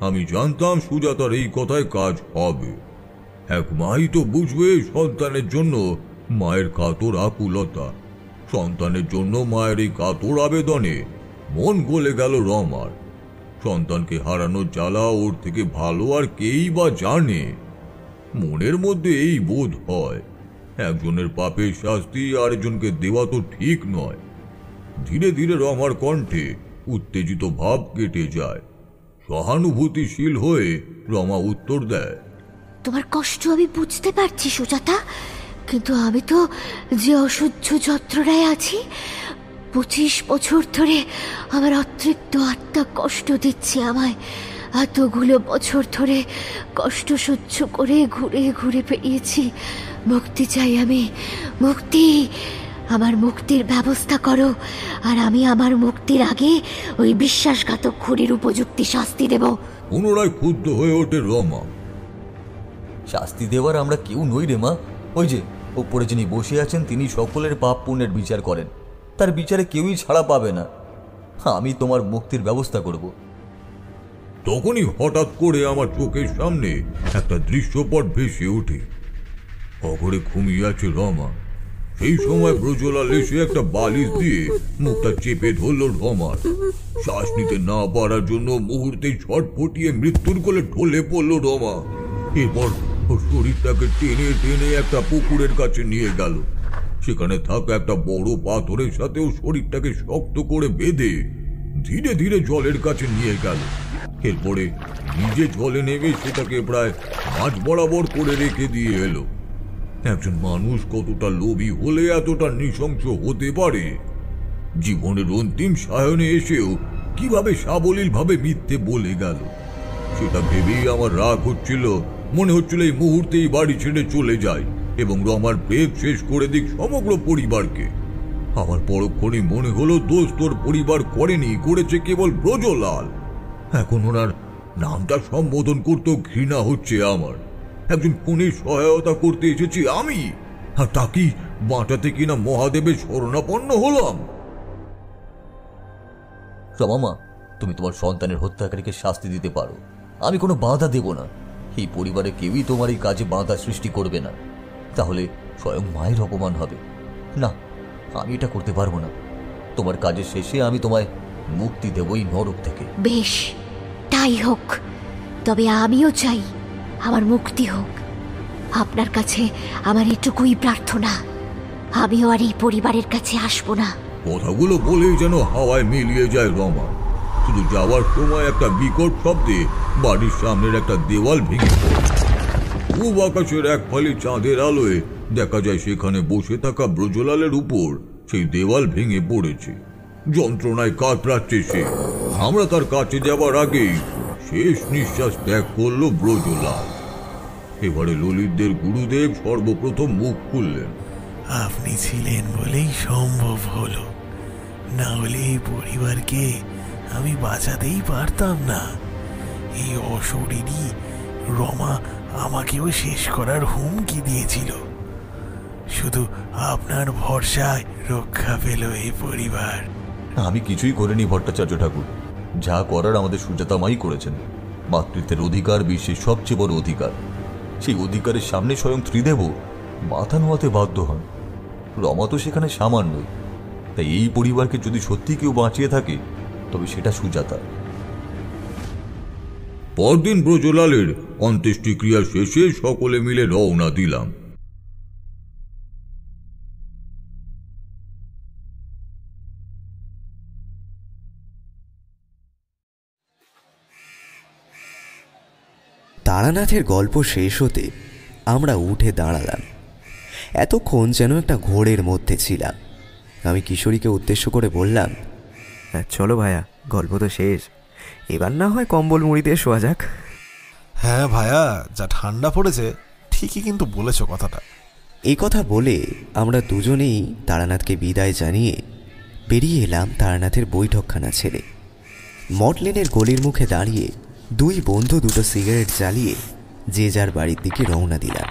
আমি জানতাম সুজাতার এই কথায় কাজ হবে। এক মাই তো বুঝবে সন্তানের জন্য মায়ের কাতর আকুলতা। সন্তানের জন্য মায়ের এই কাতর আবেদনে মন গলে গেল রমার। সন্তানকে হারানোর জ্বালা ওর থেকে ভালো আর কেই বা জানে। মনের মধ্যে এই বোধ হয় একজনের পাপের শাস্তি আরেকজনকে দেওয়া তো ঠিক নয়। ধীরে ধীরে রমার কণ্ঠে উত্তেজিত ভাব কেটে যায়। সহানুভূতিশীল হয়ে রমা উত্তর দেয়, তোমার কষ্ট আমি বুঝতে পারছি সুজাতা, কিন্তু আমি তো যে অসহ্য যন্ত্রণায় আছি। 25 বছর ধরে আমার অতৃপ্ত আত্মা কষ্ট দিচ্ছে আমায়। এতগুলো বছর ধরে কষ্ট সহ্য করে ঘুরে ঘুরে পেরিয়েছি। মুক্তি চাই আমি, মুক্তি। আমার মুক্তির ব্যবস্থা করো, আর আমি আমার মুক্তির আগে ওই বিশ্বাসঘাতক খুনির উপযুক্ত শাস্তি দেব। পুনরায় ক্ষুব্ধ হয়ে ওঠে রমা। শাস্তি দেওয়ার আমরা কেউ নই রে মা। ওই যে ওপরে যিনি বসে আছেন তিনি সকলের পাপ পুণ্যের বিচার করেন, তার বিচারে কেউই ছাড়া পাবে না। আমি তোমার মুক্তির ব্যবস্থা করব। তখনই হঠাৎ করে আমার চোখের সামনে একটা দৃশ্যপট ভেসে ওঠে। অঘরে ঘুমিয়ে আছে রমা। সেই সময় ব্রজলাল এসে একটা বালিশ দিয়ে মুখটা চেপে ধরল রমার। শ্বাস নিতে না পারার জন্য মুহূর্তে ছটফটিয়ে মৃত্যুর কোলে ঢলে পড়ল রমা। এরপর ওর শরীরটাকে টেনে টেনে একটা পুকুরের কাছে নিয়ে গেল। সেখানে থাকা একটা বড় পাথরের সাথেও শরীরটাকে শক্ত করে বেঁধে ধীরে ধীরে জলের কাছে নিয়ে গেল। এরপরে নিজে জলে নেমে সেটাকে প্রায় মাঝ বরাবর করে রেখে দিয়ে এলো। একজন মানুষ কতটা লোভী হলে এতটা নৃশংস হতে পারে? জীবনের অন্তিম সায়নে এসেও কিভাবে সাবলীল ভাবে মিথ্যে বলে গেল, সেটা ভেবেই আমার রাগ হচ্ছিল। মনে হচ্ছিল এই মুহূর্তেই বাড়ি ছেড়ে চলে যায় এবং রমার প্রেম শেষ করে দিক সমগ্র পরিবারকে। আমার পরক্ষণে মনে হলো দোষ তোর পরিবার করেনি, করেছে কেবল ব্রজলাল। এখন ওনার নামটা সম্বোধন করতেও ঘৃণা হচ্ছে আমার। একজন খুনির সহায়তা করতে এসেছি আমি, আর তাকেই বাঁচাতে কিনা মহাদেবের শরণাপন্ন হলাম। রমা, তুমি তোমার সন্তানের হত্যাকারীকে শাস্তি দিতে পারো, আমি কোনো বাধা দেব না। এই পরিবারে কেউই তোমার এই কাজে বাধা সৃষ্টি করবে না, তাহলে স্বয়ং মায়ের অপমান হবে। না, আমি এটা করতে পারবো না। তোমার কাজের শেষে আমি তোমায় মুক্তি দেবই নরক থেকে। বেশ, তাই হোক, তবে আমিও চাই আমার মুক্তি হোক। আপনার কাছে আমার এটুকুই প্রার্থনা, আমিও আর এই পরিবারের কাছে আসবো না। কথাগুলো বলেই যেন হাওয়ায় মিলিয়ে যায় রমা। শুধু যাওয়ার সময় একটা বিকট শব্দে বাড়ির সামনের একটা দেওয়াল ভেঙে পড়ে। পূব আকাশের এক ফালি চাঁদের আলোয় দেখা যায় সেখানে বসে থাকা ব্রজলালের উপর সেই দেওয়াল ভেঙে পড়েছে। যন্ত্রণায় কাতরাচ্ছে সে। আমরা তার কাছে যাবার আগেই শেষ নিঃশ্বাস ত্যাগ করলো ব্রজলাল। এবারে ললিতদের গুরুদেব সর্বপ্রথম মুখ খুললেন। আপনি ছিলেন বলেই সম্ভব হলো, না হলে এই পরিবারকে আমি বাঁচাতেই পারতাম না। এই অশরীরী রমা আমাকেও শেষ করার হুমকি দিয়েছিল। শুধু আপনার ভরসায় রক্ষা পেল এই পরিবার। আমি কিছুই করিনি ভট্টাচার্য ঠাকুর, যা করার আমাদের সুজাতা মাই করেছেন। মাতৃত্বের অধিকার বিশ্বের সবচেয়ে বড় অধিকার। সেই অধিকারের সামনে স্বয়ং ত্রিদেব মাথা নোয়াতে বাধ্য হন। রমা তো সেখানে সামান্যই। তাই এই পরিবারকে যদি সত্যি কেউ বাঁচিয়ে থাকে তবে সেটা সুজাতা। পরদিন ব্রজলালের অন্ত্যেষ্টিক্রিয়া শেষে সকলে মিলে রওনা দিলাম। তারানাথের গল্প শেষ হতে আমরা উঠে দাঁড়ালাম। এতক্ষণ যেন একটা ঘোরের মধ্যে ছিলাম। আমি কিশোরীকে উদ্দেশ্য করে বললাম, চলো ভাইয়া, গল্প তো শেষ, এবার না হয় কম্বল মুড়ি দিয়ে শোয়া যাক। হ্যাঁ ভাইয়া, যা ঠান্ডা পড়েছে, ঠিকই কিন্তু বলেছো কথাটা। এই কথা বলে আমরা দুজনেই তারানাথকে বিদায় জানিয়ে বেরিয়ে এলাম তারানাথের বৈঠকখানা ছেড়ে। মটলেনের গলির মুখে দাঁড়িয়ে দুই বন্ধু দুটো সিগারেট জ্বালিয়ে যে যার বাড়ির দিকে রওনা দিলাম।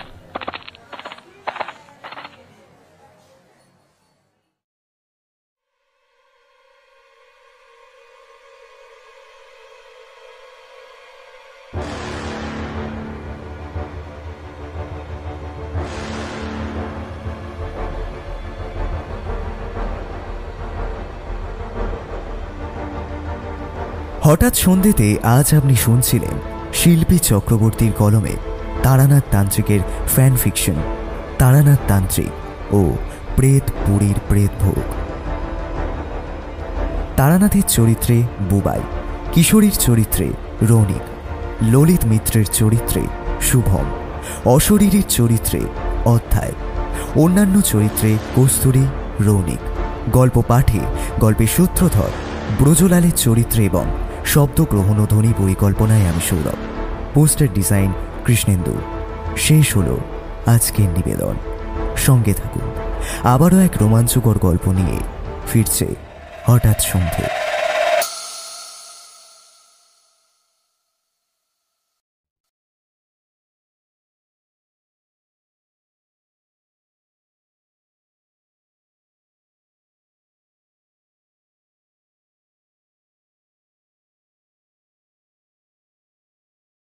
হঠাৎ সন্ধ্যেতে আজ আপনি শুনছিলেন শিল্পী চক্রবর্তীর কলমে তারানাথ তান্ত্রিকের ফ্যান ফিকশন তারানাথ তান্ত্রিক ও প্রেত পুরীর প্রেতভোগ। তারানাথের চরিত্রে বুবাই, কিশোরীর চরিত্রে রনিক, ললিত মিত্রের চরিত্রে শুভম, অশরীরীর চরিত্রে অধ্যায়, অন্যান্য চরিত্রে কস্তুরী, রৌনিক। গল্প পাঠে গল্পের সূত্রধর ব্রজলালের চরিত্রে এবং শব্দগ্রহণ ও ধ্বনি পরিকল্পনায় আমি সৌরভ। Poster design Krishnendu. শেষ হলো আজকের নিবেদন। সঙ্গে থাকুন, আবারও এক রোমাঞ্চকর গল্প নিয়ে ফিরছে হঠাৎ সন্ধে।